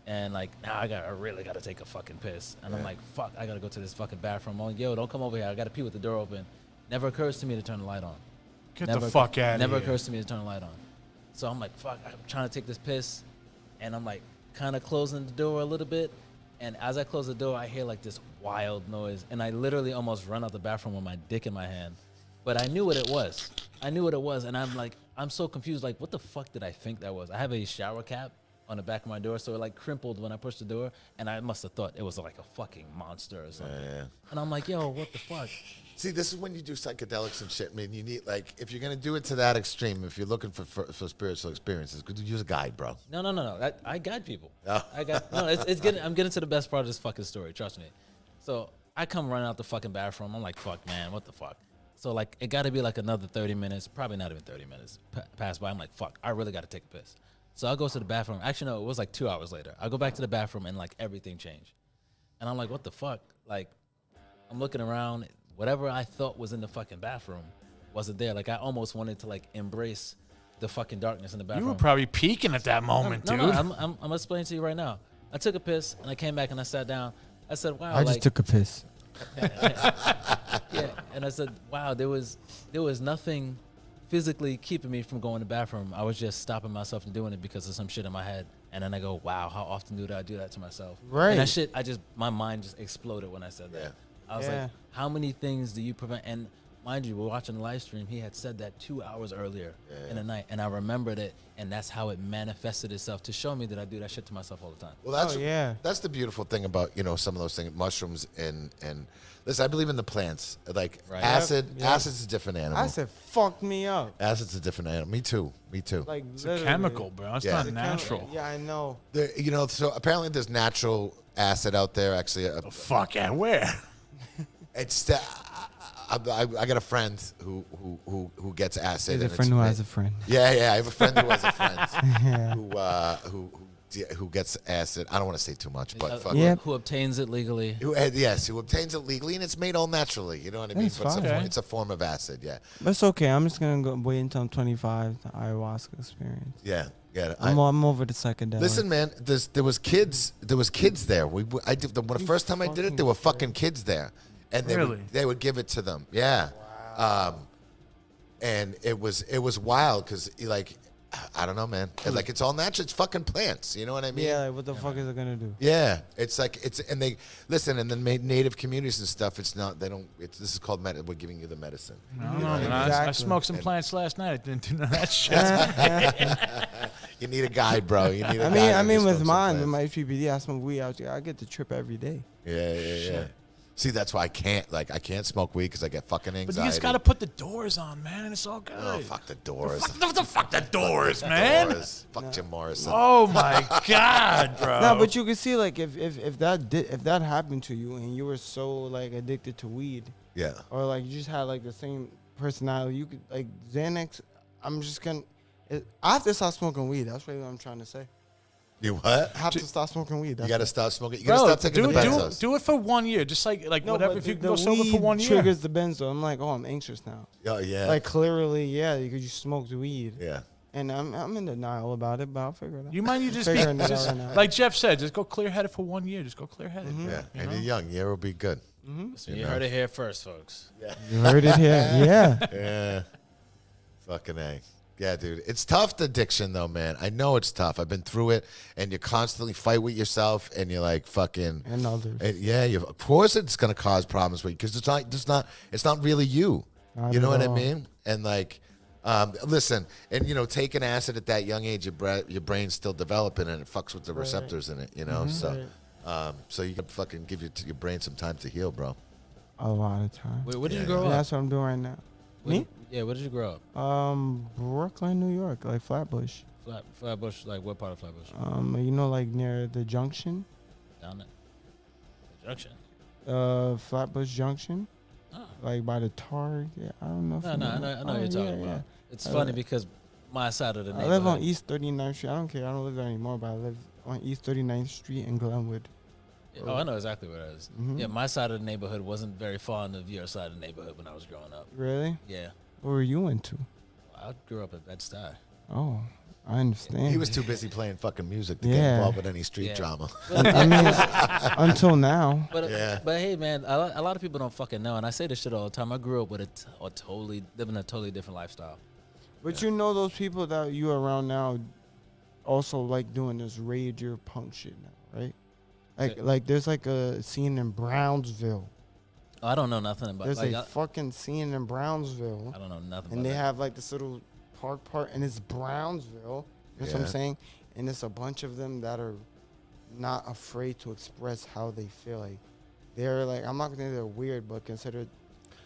and like now I really gotta take a fucking piss, and I'm like, fuck, I gotta go to this fucking bathroom. I'm like, yo, don't come over here. I gotta pee with the door open. Never occurs to me to turn the light on. Get the fuck out of here. Never occurs to me to turn the light on. So I'm like, fuck, I'm trying to take this piss, and I'm like kind of closing the door a little bit, and as I close the door, I hear like this wild noise, and I literally almost run out the bathroom with my dick in my hand. But I knew what it was. And I'm like, I'm so confused. Like, what the fuck did I think that was? I have a shower cap on the back of my door, so it like crimpled when I pushed the door, and I must have thought it was like a fucking monster or something. Yeah. And I'm like, yo, what the fuck? See, this is when you do psychedelics and shit. I mean, you need, like, if you're going to do it to that extreme, if you're looking for spiritual experiences, use a guide, bro. No. I guide people. Oh. I'm getting to the best part of this fucking story. Trust me. So I come running out the fucking bathroom. I'm like, fuck, man, what the fuck? So, like, it got to be, like, another 30 minutes, probably not even 30 minutes, pass by. I'm like, fuck, I really got to take a piss. So I go to the bathroom. Actually, no, it was, like, 2 hours later. I go back to the bathroom, and, like, everything changed. And I'm like, what the fuck? Like, I'm looking around. Whatever I thought was in the fucking bathroom wasn't there. Like, I almost wanted to, like, embrace the fucking darkness in the bathroom. You were probably peeking at that moment, dude. No, I'm explaining to you right now. I took a piss, and I came back, and I sat down. I said, wow. I just took a piss. Yeah, and I said, wow, there was nothing physically keeping me from going to the bathroom. I was just stopping myself from doing it because of some shit in my head. And then I go, wow, how often do I do that to myself? Right. And that shit, my mind just exploded when I said that. Yeah. I was like, how many things do you prevent? And mind you, we're watching the live stream. He had said that 2 hours earlier in the night. And I remembered it. And that's how it manifested itself to show me that I do that shit to myself all the time. Well, that's the beautiful thing about, some of those things, mushrooms and listen, I believe in the plants. Like acid's a different animal. Acid fucked me up. Acid's a different animal. Me too. Like, it's a chemical, bro. It's not natural. Yeah, I know. So apparently there's natural acid out there. Actually, fuck yeah, where? It's I got a friend who gets acid. There's a friend who has a friend. Yeah, I have a friend who has a friend who gets acid. I don't want to say too much, but who obtains it legally? Who obtains it legally, and it's made all naturally. You know what I mean? It's a form of acid. Yeah, that's okay. I'm just gonna go wait until I'm 25. The ayahuasca experience. Yeah. I'm over the psychedelic. Listen, man. There was kids there. When the first time I did it, there were fucking kids there. And they would give it to them. Yeah. Wow. And it was wild because, like, I don't know, man. Like, it's all natural. It's fucking plants. You know what I mean? Yeah, like, what the fuck is it going to do? Yeah. It's like, and they, listen, and then native communities and stuff, this is called, we're giving you the medicine. I smoked some plants last night. I didn't do none of that shit. You need a guide, bro. You need a guide. I mean, with my HPPD, I smoke weed out there. I get the trip every day. Yeah. See, that's why I can't smoke weed because I get fucking anxiety. But you just got to put the doors on, man, and it's all good. Oh, fuck the doors. Fuck the doors, man. Fuck Jim Morrison. Oh, my God, bro. No, but you can see, like, if that happened to you and you were so, like, addicted to weed. Yeah. Or, like, you just had, like, the same personality. You could, like, Xanax, I have to stop smoking weed. That's really what I'm trying to say. You what? I have to stop smoking weed. You got to stop smoking. You got to stop taking the benzos. Do it for 1 year. Just like whatever. If you can go sober for 1 year. Triggers the benzo. I'm like, I'm anxious now. Oh yeah. Like clearly, because you smoked weed. Yeah. And I'm in denial about it, but I'll figure it out. You mind you just like Jeff said, just go clear headed for 1 year. Just go clear headed. Mm-hmm. Yeah. And you're young. Yeah, it'll be good. Mm-hmm. So you heard it here first, folks. Yeah. You heard it here. Yeah. Yeah. Fucking A. Yeah, dude. It's tough, the addiction, though, man. I know it's tough. I've been through it, and you constantly fight with yourself, and you're like fucking... And others. Of course it's going to cause problems with you, because it's not really you. You know what I mean? And, like, listen, and, taking acid at that young age, your brain's still developing, and it fucks with the receptors in it, Mm-hmm. So, so you can fucking give your brain some time to heal, bro. A lot of time. Wait, where did you grow up? That's what I'm doing right now. Me? Yeah, where did you grow up? Brooklyn, New York, like Flatbush. Flatbush, like what part of Flatbush? Like near the junction. Down there. The junction. Flatbush Junction. Oh. Like by the Target. I don't know. I know what you're talking about. It's funny because My side of the neighborhood. I live on East 39th Street. I don't care. I don't live there anymore, but I live on East 39th Street in Glenwood. Oh, I know exactly where it is. Mm-hmm. Yeah, my side of the neighborhood wasn't very fond of your side of the neighborhood when I was growing up. Really? Yeah. What were you into? I grew up at Bed-Stuy. Oh, I understand. He was too busy playing fucking music to get Yeah. involved with any street Yeah. drama. I mean, until now. But Yeah. but hey, man, a lot of people don't fucking know, and I say this shit all the time. I grew up with living a totally different lifestyle. But you know those people that you around now also like doing this rager punk shit now, right? Like there's like a scene in Brownsville. I don't know nothing about. There's Like, a fucking scene in Brownsville. I don't know nothing. And about they that. have like this little part, and it's Brownsville. That's what I'm Yeah. saying. And it's a bunch of them that are not afraid to express how they feel. Like they're like, I'm not gonna say they're weird, but considered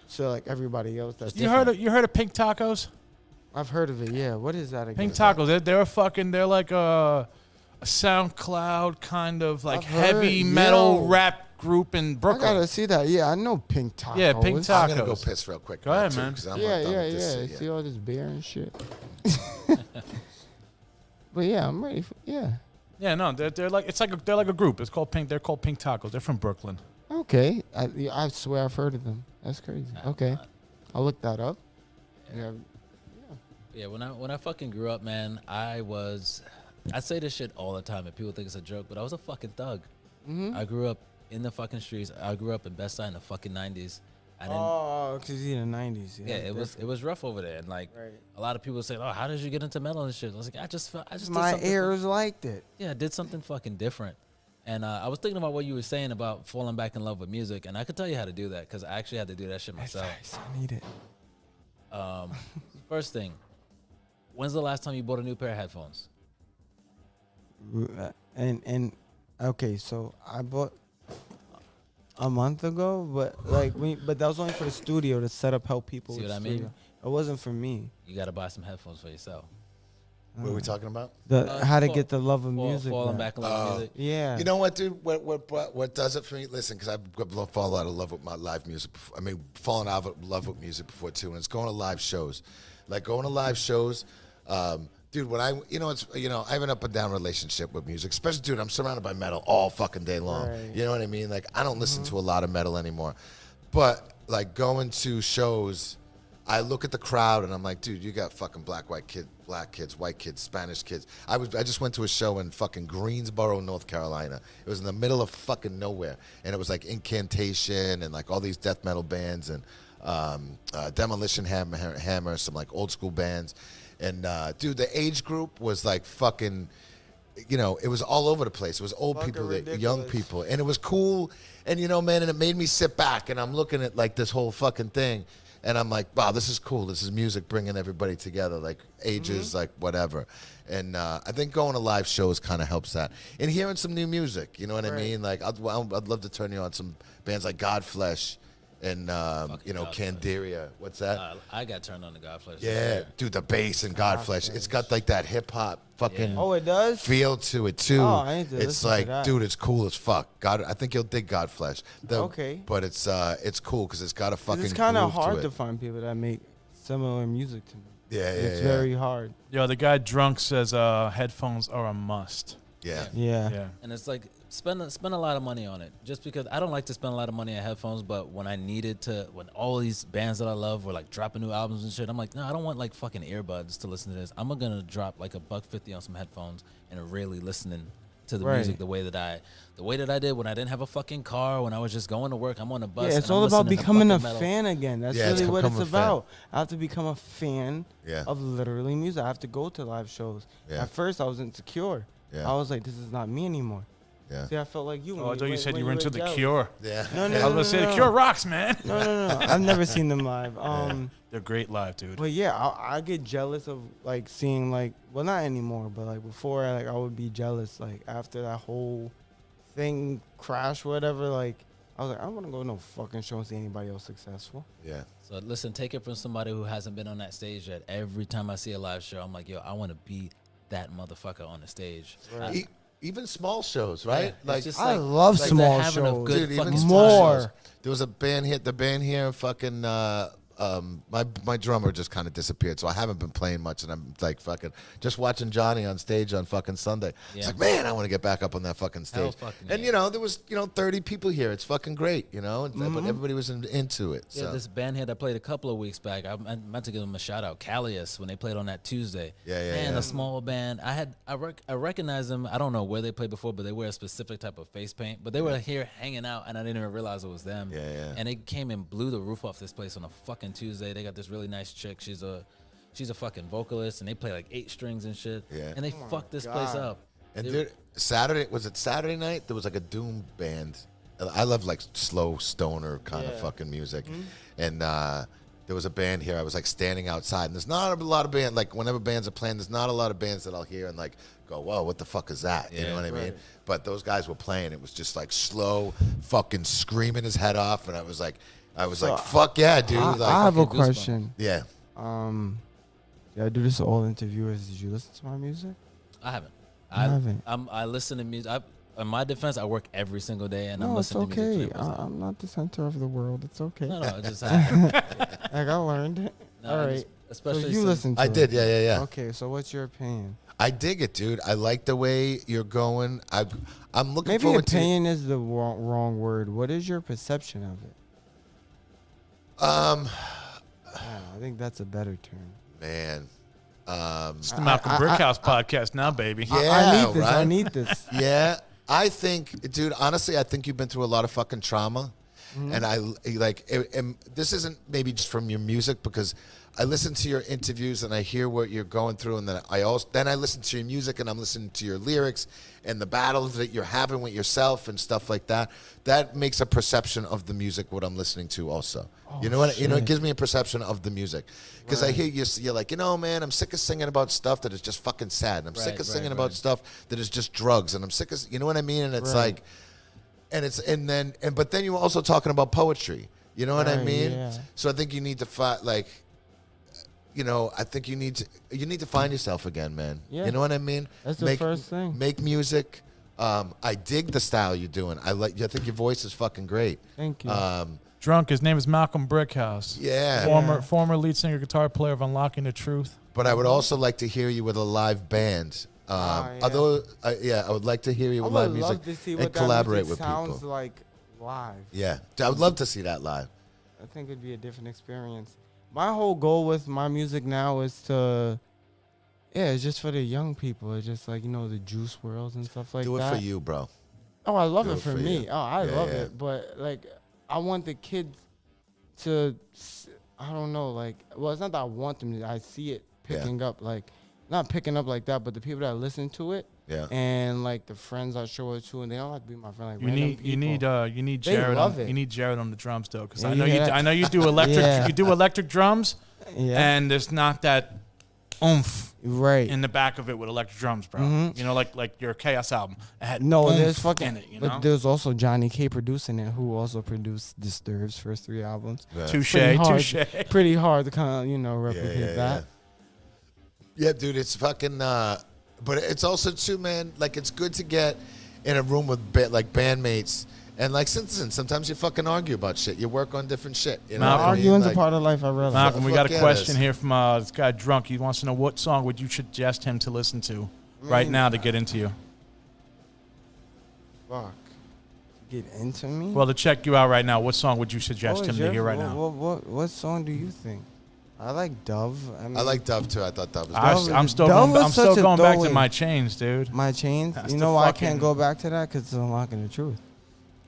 so like everybody else. That's You heard of Pink Tacos? I've heard of it. Yeah. What is that again? Pink Tacos. They're like a SoundCloud kind of like I've heard, heavy metal yo. rap group in I Brooklyn. gotta see that. Yeah, I know Pink Tacos. Yeah, Pink Tacos. I'm gonna go piss real quick. Go ahead, too, man. 'cause I'm Yeah, not done yeah, with this yeah. shit See yet. all this beer and shit. But yeah, I'm ready for Yeah, no, they're like they're like a group. It's called Pink. They're called Pink Tacos. They're from Brooklyn. Okay. I swear I've heard of them. That's crazy. Okay. I'll look that up. Yeah. Yeah, when I fucking grew up, man, I say this shit all the time, and people think it's a joke, but I was a fucking thug. Mm-hmm. I grew up in the fucking streets. I grew up in Bed-Stuy in the fucking 90s. I didn't. Oh, because he's in the 90s. Yeah, it was rough over there, and like Right. a lot of people say, "Oh, how did you get into metal and shit?" I was like, I just did My something ears liked it. Yeah, I did something fucking different. And I was thinking about what you were saying about falling back in love with music, and I could tell you how to do that because I actually had to do that shit myself. Advice, I need it. First thing, when's the last time you bought a new pair of headphones? And okay, so I bought a month ago, but but that was only for the studio to set up, help people. See with what I the mean? studio. It wasn't for me. You got to buy some headphones for yourself. What are we talking about? How to fall- get the love of music. Falling back. back in love with music. Yeah. You know what, dude? What does it for me? Listen, because I've fallen out of love with my live music. Fallen out of love with music before too, and it's going to live shows. Like going to live shows, dude. When I have an up and down relationship with music, especially, dude. I'm surrounded by metal all fucking day long. Right. You know what I mean? Like I don't listen to a lot of metal anymore, but like going to shows. I look at the crowd and I'm like, dude, you got fucking black kids, white kids, Spanish kids. I just went to a show in fucking Greensboro, North Carolina. It was in the middle of fucking nowhere, and it was like Incantation and like all these death metal bands and Demolition Hammer, some like old school bands, and dude, the age group was like fucking. You know, it was all over the place. It was old Fucking people, ridiculous. young people, and it was cool. And you know, man, and it made me sit back and I'm looking at like this whole fucking thing. And I'm like, wow, this is cool. This is music bringing everybody together, like ages, like whatever. And I think going to live shows kind of helps that. And hearing some new music, you know what I mean? Like, I'd love to turn you on some bands like Godflesh and, Godflesh. Candiria. What's that? I got turned on to Godflesh. Yeah, dude, the bass and Godflesh. It's got like that hip hop fucking Oh, it does. feel to it too. Oh, I need to it's listen to like, that. dude, it's cool as fuck. I think you'll dig Godflesh. Okay. But it's cool because it's got a fucking. It's kind of groove hard to, to it. find people that make similar music to me. It's Very hard. Yo, the guy drunk says headphones are a must. Yeah. Yeah. And it's like spend a lot of money on it. Just because I don't like to spend a lot of money on headphones, but when I needed to, when all these bands that I love were like dropping new albums and shit, I'm like, no, I don't want like fucking earbuds to listen to this. I'm gonna drop like $150 on some headphones and really listening to the Right. music the way that I did when I didn't have a fucking car, when I was just going to work. I'm on a bus. Yeah, it's and I'm all about listening to becoming a fucking metal. fan again. That's Yeah, it's really what it's become a fan. about. I have to become a fan Yeah. of literally music. I have to go to live shows. Yeah. At first, I was insecure. Yeah. I was like, this is not me anymore. Yeah. See, I felt like you. Oh, I thought you said you were into The jealous. Cure. Yeah. No, no, I was no, gonna say no, The no. Cure rocks, man. No. I've never seen them live. They're great live, dude. But yeah, I get jealous of like seeing like, well, not anymore, but like before, like I would be jealous. Like after that whole thing crash, whatever. Like I was like, I don't want to go to no fucking show and see anybody else successful. Yeah. So listen, take it from somebody who hasn't been on that stage yet. Every time I see a live show, I'm like, yo, I want to be that motherfucker on the stage. Right. Even small shows, right? Yeah, like it's just I like- love like small having a shows. good dude, even fucking small more. shows. There was a band here. The band here in fucking my drummer just kind of disappeared, so I haven't been playing much, and I'm like fucking just watching Johnny on stage on fucking Sunday. It's like, man, I want to get back up on that fucking stage. And there was 30 people here. It's fucking great, but everybody was into it. Yeah, so. this band here that played a couple of weeks back, I meant to give them a shout out, Callius, when they played on that Tuesday. Man, a small band. I recognize them. I don't know where they played before, but they wear a specific type of face paint. But they were here hanging out, and I didn't even realize it was them. And they came and blew the roof off this place on a fucking Tuesday. They got this really nice chick. She's a fucking vocalist, and they play like 8 strings and shit. And they fucked this place up. And Saturday night? There was like a doom band. I love like slow stoner kind of fucking music. And there was a band here. I was like standing outside, and there's not a lot of bands. Like whenever bands are playing, there's not a lot of bands that I'll hear and like go, "Whoa, what the fuck is that?" You know what I mean? But those guys were playing. It was just like slow, fucking screaming his head off, and I was like, "Fuck yeah, dude!" I have a question. Yeah. I do this to all interviewers. Did you listen to my music? I haven't. I haven't. I listen to music. In my defense, I work every single day, and I'm it's listening to music. okay. I'm not the center of the world. It's okay. No, it just happened. Like I learned it. All right. Especially so you listened to I it. did, yeah. Okay, so what's your opinion? I dig it, dude. I like the way you're going. I'm looking Maybe forward opinion is the wrong word. What is your perception of it? I think that's a better term. Man. It's the Malxoml Brixkhouse podcast now, baby. Yeah, I need this. right? I need this. Yeah. I think, dude, honestly, I think you've been through a lot of fucking trauma. And this isn't maybe just from your music, because I listen to your interviews and I hear what you're going through, and then I listen to your music and I'm listening to your lyrics and the battles that you're having with yourself and stuff like that. That makes a perception of the music what I'm listening to also. You know what? It gives me a perception of the music, because I hear you're like, man, I'm sick of singing about stuff that is just fucking sad. And I'm sick of singing about stuff that is just drugs, and I'm sick of, you know what I mean? And it's like, but then you're also talking about poetry. You know what I mean? Yeah. So I think you need to find, like, I think you need to find yourself again, man. Yeah. You know what I mean? That's the first thing. Make music. I dig the style you're doing. I think your voice is fucking great. Thank you. Drunk. His name is Malxolm Brixkhouse. Yeah. Former lead singer, guitar player of Unlocking the Truth. But I would also like to hear you with a live band. Although, I would like to hear you with live music and collaborate with people. Sounds like live. Yeah, I would love to see that live. I think it'd be a different experience. My whole goal with my music now is to, it's just for the young people. It's just like, the Juice WRLDs and stuff like that. Do it for you, bro. Oh, I love it for me. You. Oh, I love it. But, like, I want the kids to, I don't know, like, well, it's not that I want them to, I see it picking up, like, not picking up like that, but the people that listen to it, and like the friends I show it to, and they don't have to be my friend. Like you need Jared. You need Jared on the drums though, because I know you do electric. You do electric drums, and there's not that oomph in the back of it with electric drums, bro. Like your Chaos album. It had there's fucking in it. But there's also Johnny K producing it, who also produced Disturbed's first 3 albums. Touche. Pretty hard to kind of replicate that. Yeah, dude, it's fucking. But it's also too, man. Like, it's good to get in a room with bandmates, and like, sometimes you fucking argue about shit. You work on different shit. Arguing's a part of life. I realize. Malxolm, we got a question here from this guy Drunk. He wants to know, what song would you suggest him to listen to right now to get into you? Fuck. Get into me? Well, to check you out right now, what song would you suggest him to hear right now? What song do you think? I like Dove. I like Dove too. I thought Dove was good. I'm still going back to My Chains, dude. My Chains? You know why I can't go back to that? Because it's Unlocking the Truth.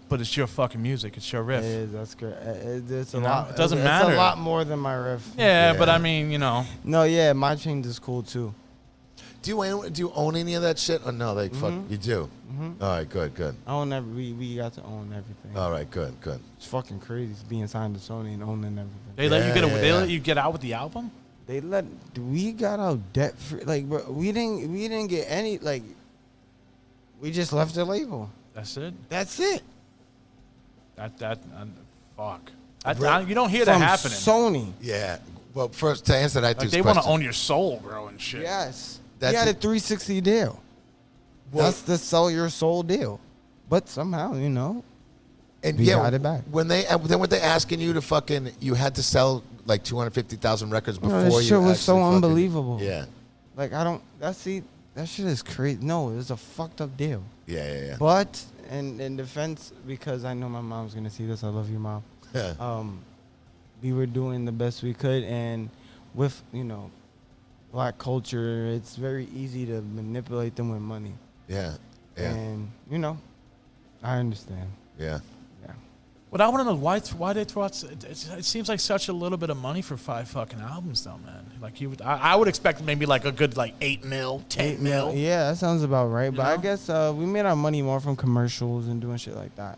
But it's your fucking music. It's your riff. It is. That's great. It's a lot. It doesn't matter. It's a lot more than my riff. Yeah, but I mean, No, My Chains is cool too. Do you own any of that shit or no? Like, fuck, you do. All right, good. I own we got to own everything. All right, good. It's fucking crazy being signed to Sony and owning everything. They let you get out with the album? We got out debt free. Like, bro, we didn't get any, like, we just left the label. That's it. Fuck. You don't hear that happening. Sony. Yeah. Well, first to answer that, they want to own your soul, bro, and shit. Yes. He had a 360 deal. That's the sell your soul deal. But somehow, And we got it back. When they were they asking you to fucking, you had to sell like 250,000 records before that shit was so fucking, unbelievable. Yeah. Like that shit is crazy. No, it was a fucked up deal. Yeah. But in defense, because I know my mom's gonna see this, I love you, Mom. We were doing the best we could, and with black culture, it's very easy to manipulate them with money. Yeah. And I understand. Yeah. What I want to know why they throw out. It seems like such a little bit of money for 5 fucking albums, though, man. Like I would expect maybe like a good like 8 mil, 10 mil. Yeah, that sounds about right. But I know? guess we made our money more from commercials and doing shit like that.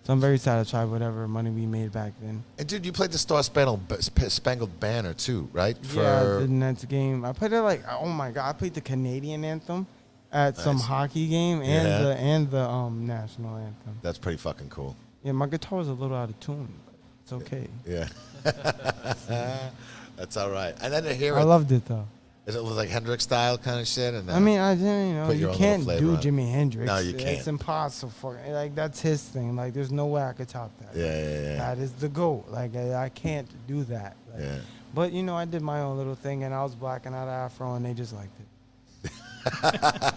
So I'm very satisfied with whatever money we made back then. And dude, you played the Star Spangled Banner too, right? Yeah, the Nets game. I played it like, oh my god, I played the Canadian anthem at some hockey game and the national anthem. That's pretty fucking cool. Yeah, my guitar was a little out of tune, but it's okay. Yeah. That's all right. And then to hear I loved it though. It was like Hendrix style kind of shit. And I mean, I didn't, you can't do Jimi Hendrix. No, you can't. It's impossible. Like that's his thing. Like there's no way I could top that. Yeah. That is the GOAT. Like I can't do that. Like, Yeah. But I did my own little thing, and I was blacking out afro, and they just liked it.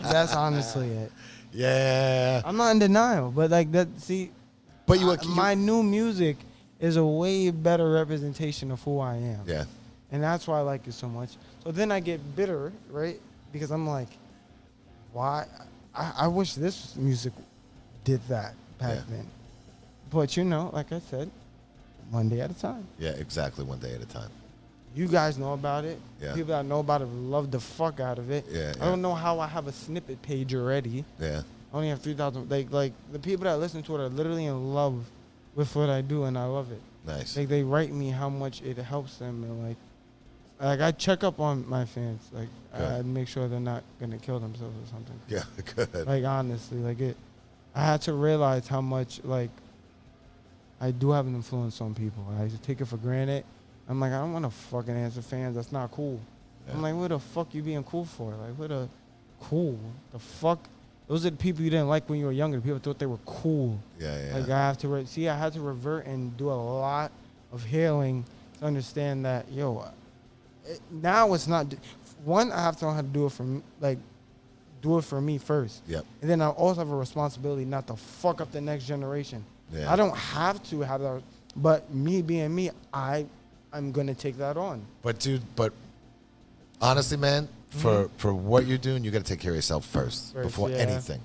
That's honestly it. Yeah. I'm not in denial, but like that. See, but my new music is a way better representation of who I am. Yeah. And that's why I like it so much. So then I get bitter, right? Because I'm like, why? I wish this music did that back then. But like I said, one day at a time. Yeah, exactly. One day at a time. You guys know about it. Yeah. People that know about it love the fuck out of it. Yeah. I don't know how I have a snippet page already. Yeah. I only have 3,000. Like the people that listen to it are literally in love with what I do, and I love it. Nice. Like they write me how much it helps them, and like I check up on my fans. Like I make sure they're not gonna kill themselves or something. Yeah, good. Like honestly, like I had to realize how much like I do have an influence on people. I used to take it for granted. I'm like, I don't want to fucking answer fans. That's not cool. Yeah. I'm like, what the fuck you being cool for? Like, what the cool? The fuck? Those are the people you didn't like when you were younger. People thought they were cool. Yeah. Like I have to I had to revert and do a lot of healing to understand that, now it's not. One, I have to know how to do it do it for me first. Yep. And then I also have a responsibility not to fuck up the next generation. Yeah. I don't have to have that, but me being me, I'm gonna take that on. But honestly, man, for what you're doing, you got to take care of yourself first before anything.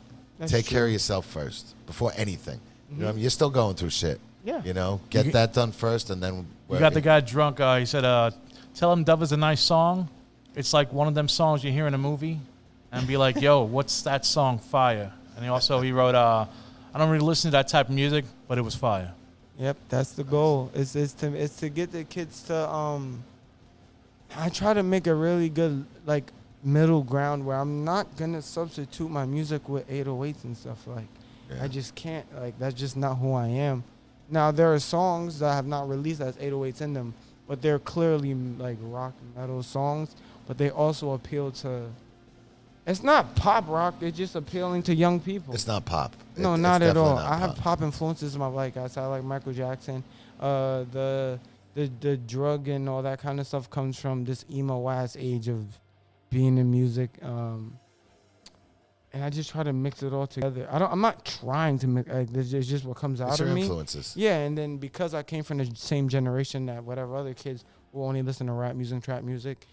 Take care of yourself first before anything. You know what I mean? You're still going through shit. Yeah. Get that done first, and then you got the guy drunk. He said, "Tell him Dove is a nice song. It's like one of them songs you hear in a movie, and be like, yo, what's that song? Fire." And he wrote, "I don't really listen to that type of music, but it was fire." Yep, that's the goal. It's to get the kids to I try to make a really good like middle ground where I'm not gonna substitute my music with 808s and stuff. Like I just can't. Like that's just not who I am. Now there are songs that I have not released that has 808s in them, but they're clearly like rock and metal songs. But they also appeal to. It's not pop rock. It's just appealing to young people. It's not pop. No, not at all. I have pop influences in my life. I like Michael Jackson. The drug and all that kind of stuff comes from this emo ass age of being in music. And I just try to mix it all together. I'm not trying to make. It's just what comes out of me. Influences. Yeah, and then because I came from the same generation that whatever other kids who only listen to rap music, trap music.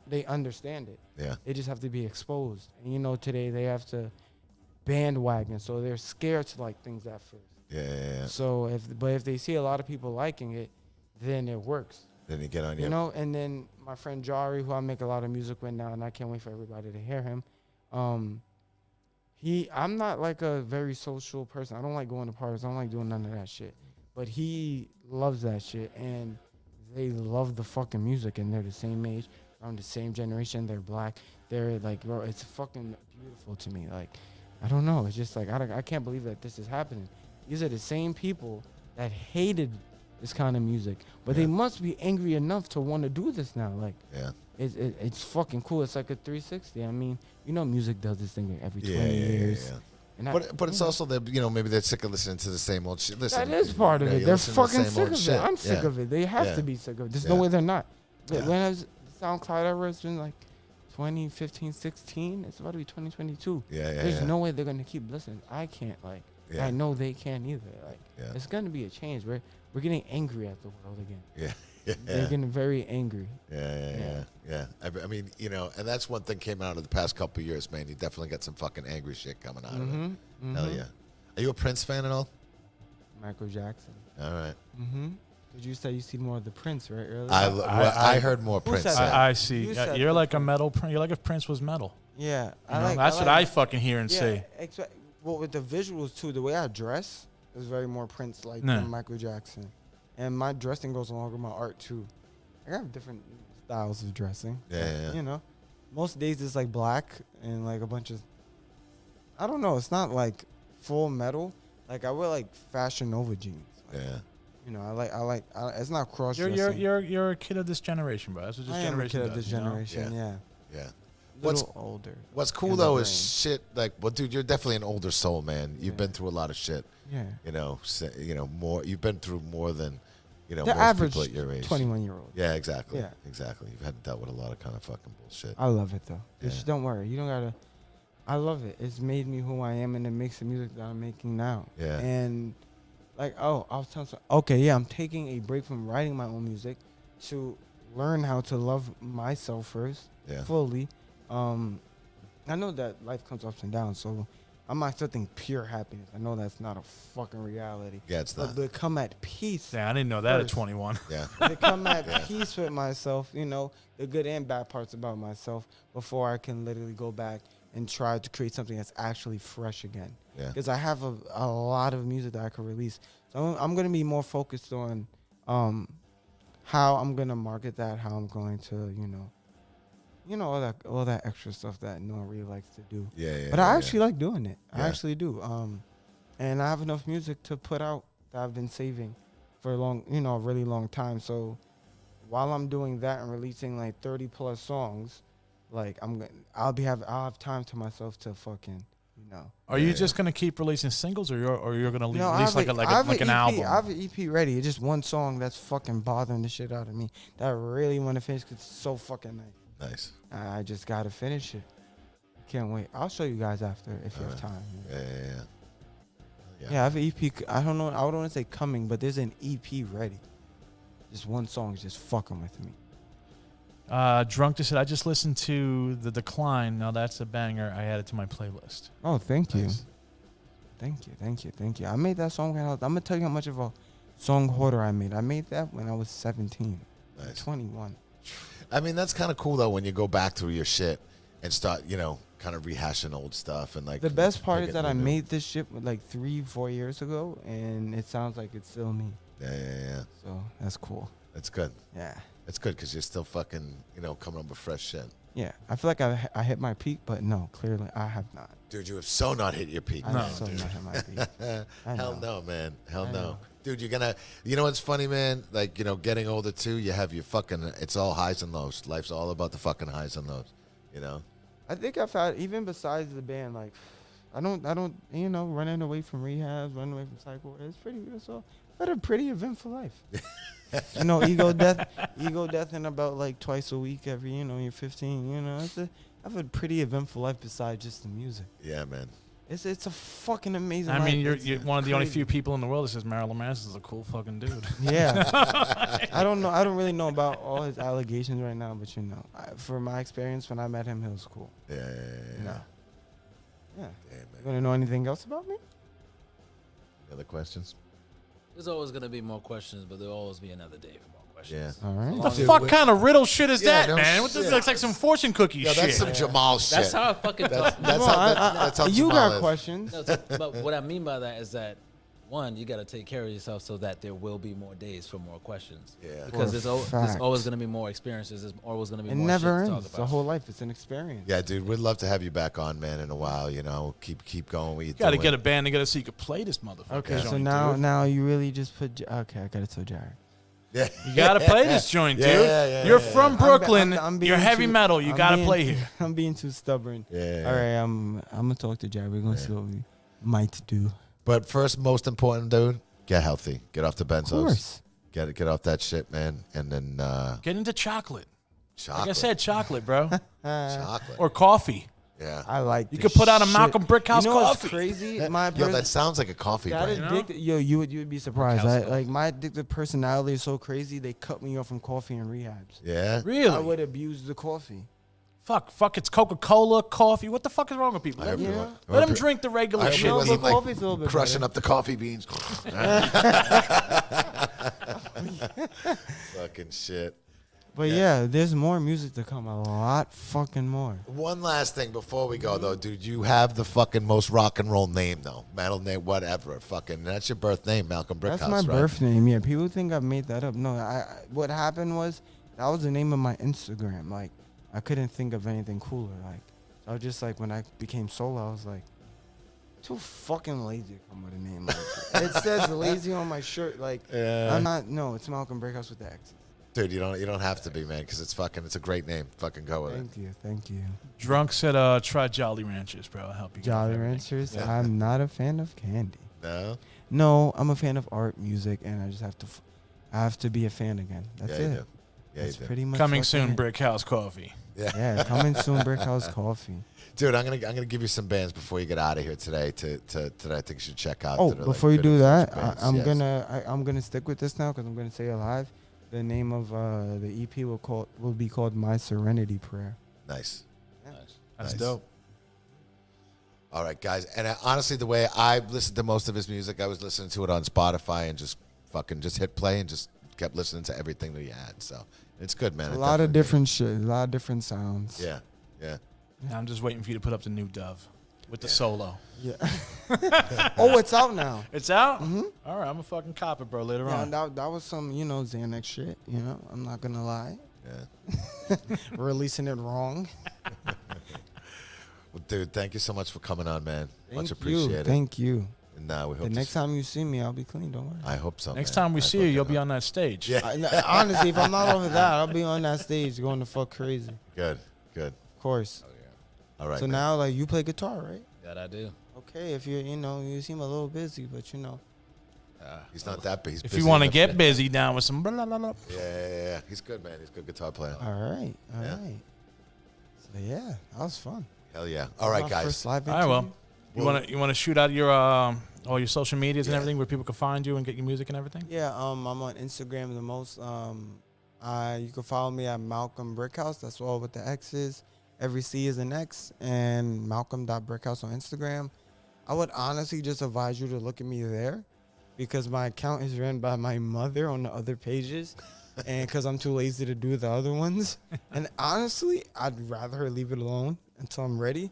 They understand it. Yeah. They just have to be exposed. And today they have to bandwagon, so they're scared to like things at first. Yeah. So if they see a lot of people liking it, then it works. Then you get on Mm-hmm. And then my friend Jari, who I make a lot of music with now, and I can't wait for everybody to hear him. I'm not like a very social person. I don't like going to parties. I don't like doing none of that shit. But he loves that shit, and they love the fucking music, and they're the same age. Around the same generation, they're black. They're like, bro, it's fucking beautiful to me. Like, I don't know. It's just like I can't believe that this is happening. These are the same people that hated this kind of music, but they must be angry enough to want to do this now. Like, it's fucking cool. It's like a 360. I mean, music does this thing every 20 years. But it's also that maybe they're sick of listening to the same old shit. Listen, that is part of it. They're fucking sick of shit. it. I'm sick of it. They have to be sick of it. There's no way they're not. When I was SoundCloud era, it's been like 2015, 16. It's about to be 2022. There's no way they're gonna keep listening. I can't I know they can't either. It's gonna be a change. We're getting angry at the world again. They're getting very angry. Yeah. I mean, and that's one thing came out of the past couple of years, man. You definitely got some fucking angry shit coming out of it. Hell yeah. Are you a Prince fan at all? Michael Jackson. All right. Because you said you see more of the Prince, right? Earlier. I heard more Prince. I see. You're like a metal. You're like if Prince was metal. Yeah. That's what I fucking hear and see. Well, with the visuals too, the way I dress is very more Prince-like than Michael Jackson. And my dressing goes along with my art too. I have different styles of dressing. Yeah. Most days it's like black and like a bunch of. I don't know. It's not like full metal. Like I wear like Fashion Nova jeans. I like. It's not cross dressing. You're a kid of this generation, bro. That's what this generation does. I am a kid of this generation. Yeah. What's older? What's cool though is shit like. Well, dude, you're definitely an older soul, man. You've been through a lot of shit. Yeah. More. You've been through more than. The most average people at your age. 21-year-old. Yeah, exactly. You've had dealt with a lot of kind of fucking bullshit. I love it though. Just don't worry. You don't gotta. I love it. It's made me who I am, and it makes the music that I'm making now. Yeah. And I was telling I'm taking a break from writing my own music to learn how to love myself first, fully. I know that life comes ups and downs, so I'm not expecting pure happiness. I know that's not a fucking reality. Yeah, it's not. But come at peace. Yeah, I didn't know that at 21. Yeah. To come at peace with myself, the good and bad parts about myself before I can literally go back and try to create something that's actually fresh again. Yeah. Because I have a lot of music that I could release. So I'm going to be more focused on how I'm going to market that, how I'm going to, all that extra stuff that no one really likes to do. But I actually like doing it. I actually do. And I have enough music to put out that I've been saving for a really long time. So while I'm doing that and releasing like 30 plus songs, like I'll have time to myself to fucking, Are you just gonna keep releasing singles, or you're gonna release like an album? I have an EP ready. It's just one song that's fucking bothering the shit out of me that I really want to finish because it's so fucking nice. Nice. I just gotta finish it. I can't wait. I'll show you guys after if you have time. Yeah, I have an EP. I don't know. I don't want to say coming, but there's an EP ready. Just one song is just fucking with me. Drunk just said, I just listened to The Decline. Now that's a banger. I added to my playlist. Oh, thank you. Thank you. I made that song. I'm going to tell you how much of a song hoarder I made. I made that when I was 17. Nice. 21. I mean, that's kind of cool, though, when you go back through your shit and start, kind of rehashing old stuff. And like the best part is that I made this shit like 3-4 years ago, and it sounds like it's still me. Yeah. So that's cool. That's good. Yeah. It's good because you're still fucking, coming up with fresh shit. Yeah. I feel like I hit my peak, but no, clearly I have not. Dude, you have so not hit your peak. I have so not hit my peak. Hell no, man. Hell no. Dude, you're going to, what's funny, man? Like, getting older too, you have your fucking, it's all highs and lows. Life's all about the fucking highs and lows, I think I've had, even besides the band, like, I don't, running away from rehabs, running away from psycho. I've had a pretty eventful life. Ego death in about like twice a week every, you're 15, I've had a pretty eventful life besides just the music. Yeah, man. It's a fucking amazing life. I mean, you're one of the only few people in the world that says Marilyn Manson's a cool fucking dude. Yeah. I don't know. I don't really know about all his allegations right now, but for my experience, when I met him, he was cool. Yeah. Yeah. Damn, man. You want to know anything else about me? Any other questions? There's always going to be more questions, but there'll always be another day for more questions. Yeah. All right. What the fuck kind of riddle shit is that, man? What this looks like some fortune cookie shit. That's some Jamal shit. That's how I fucking talk. That's how you Jamal got is. questions. No, but what I mean by that is that, one, you got to take care of yourself so that there will be more days for more questions. Yeah. Because there's always going to be more experiences. There's always going to be it more never shit ends. to talk about. The whole life, it's an experience. Yeah, dude, we'd love to have you back on, man, in a while. Keep going. What you got to get a band together so you can play this motherfucker. Okay, so now you really just put. Okay, I got to tell Jared. Yeah. You got to play this joint, dude. You're from Brooklyn. You're heavy metal. You got to play here. I'm being too stubborn. Yeah. All right, I'm gonna talk to Jared. We're gonna see what we. Might do. But first, most important, dude, get healthy. Get off the benzos. Of course. Get off that shit, man. And then get into chocolate. Chocolate. Like I said, chocolate, bro. Chocolate. Or coffee. Yeah. I like You could put out a Malxolm Brixkhouse you know coffee. What's crazy? Yo, that sounds like a coffee brand. You would be surprised. Like my addictive personality is so crazy. They cut me off from coffee in rehabs. Yeah. Really? I would abuse the coffee. Fuck, it's Coca-Cola, coffee. What the fuck is wrong with people? Let them drink the regular shit. Crushing up the coffee beans. Fucking shit. But yeah, there's more music to come. A lot fucking more. One last thing before we go, though, dude. You have the fucking most rock and roll name, though. Metal name, whatever. Fucking, that's your birth name, Malxolm Brixkhouse, That's my birth name, yeah. People think I've made that up. No, what happened was, that was the name of my Instagram. Like, I couldn't think of anything cooler. Like, I was just like, when I became solo, I was like, too fucking lazy to come with a name like that. It says lazy on my shirt. Like, I'm not, no, it's Malxolm Brixkhouse with the X. Dude, you don't have to be, man, because it's a great name. Fucking go with it. Thank you. Drunk said, try Jolly Ranchers, bro. I'll help you. Jolly Ranchers. Yeah. I'm not a fan of candy. No. No, I'm a fan of art, music, and I just have to be a fan again. That's it. You do. Yeah, that's you do. pretty much coming soon. Brixkhouse Coffee. Yeah, coming soon. Brixkhouse Coffee. Dude, I'm gonna give you some bands before you get out of here today that I think you should check out. Oh, before you do that, I'm gonna stick with this now because I'm gonna say it live. The name of the EP will be called My Serenity Prayer. Nice. Yeah. That's dope. All right, guys. And honestly, the way I listened to most of his music, I was listening to it on Spotify and just hit play and just kept listening to everything that he had. So it's good, man. A lot of different shit, a lot of different sounds. Yeah. Now I'm just waiting for you to put up the new Dove with the solo. Yeah. Oh, it's out now. It's out? Mm-hmm. All right, I'm a fucking cop it, bro, later on. That was some, Xanax shit, I'm not going to lie. Yeah. Releasing it wrong. Well, dude, thank you so much for coming on, man. Much appreciated. Thank you. And we hope the next time you see me, I'll be clean. Don't worry. I hope so. Next time we see you, you'll be on that stage. Yeah. Honestly, if I'm not over that, I'll be on that stage going the fuck crazy. Good. Of course. Oh, yeah. All right. So man. now, like, you play guitar, right? That I do. Okay, if you're, you seem a little busy, but he's not that busy. If you want to get busy down with some blah, blah, blah. Yeah. He's good, man. He's a good guitar player. All right. So yeah, that was fun. Hell yeah. All right, guys. First live All right, well, you want to shoot out your all your social medias and everything where people can find you and get your music and everything? Yeah, I'm on Instagram the most. You can follow me at Malxolm Brixkhouse. That's all with the X's. Every C is an X, and Malxolm.Brixkhouse on Instagram. I would honestly just advise you to look at me there because my account is run by my mother on the other pages and because I'm too lazy to do the other ones. And honestly, I'd rather her leave it alone until I'm ready.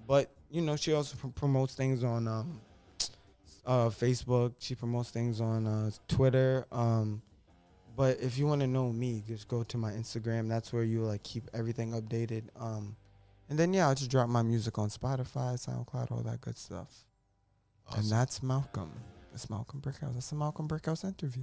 But, she also promotes things on Facebook. She promotes things on Twitter. But if you want to know me, just go to my Instagram. That's where you keep everything updated. And then I'll just drop my music on Spotify, SoundCloud, all that good stuff. Awesome. And that's Malxolm. It's Malxolm Brixkhouse. That's a Malxolm Brixkhouse interview.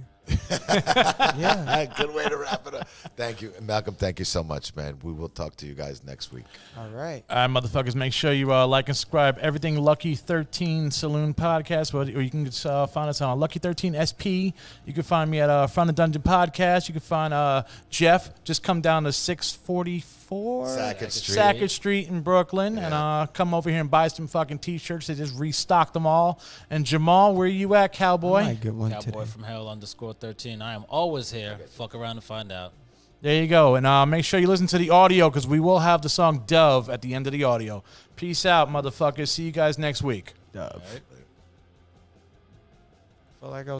Yeah. Good way to wrap it up. Thank you. And Malxolm, thank you so much, man. We will talk to you guys next week. All right. All right, motherfuckers, make sure you like and subscribe. Everything Lucky 13 Saloon Podcast. Or you can just find us on Lucky 13SP. You can find me at Front of Dungeon Podcast. You can find Jeff. Just come down to 644 Sackett Street in Brooklyn. Yeah. And come over here and buy some fucking T-shirts. They just restocked them all. And Jamal, where you at, cowboy? I might get one Cowboy today. from Hell _13. I am always here. Fuck around and find out. There you go. And make sure you listen to the audio because we will have the song Dove at the end of the audio. Peace out, motherfuckers. See you guys next week. Dove. All right. Feel like I was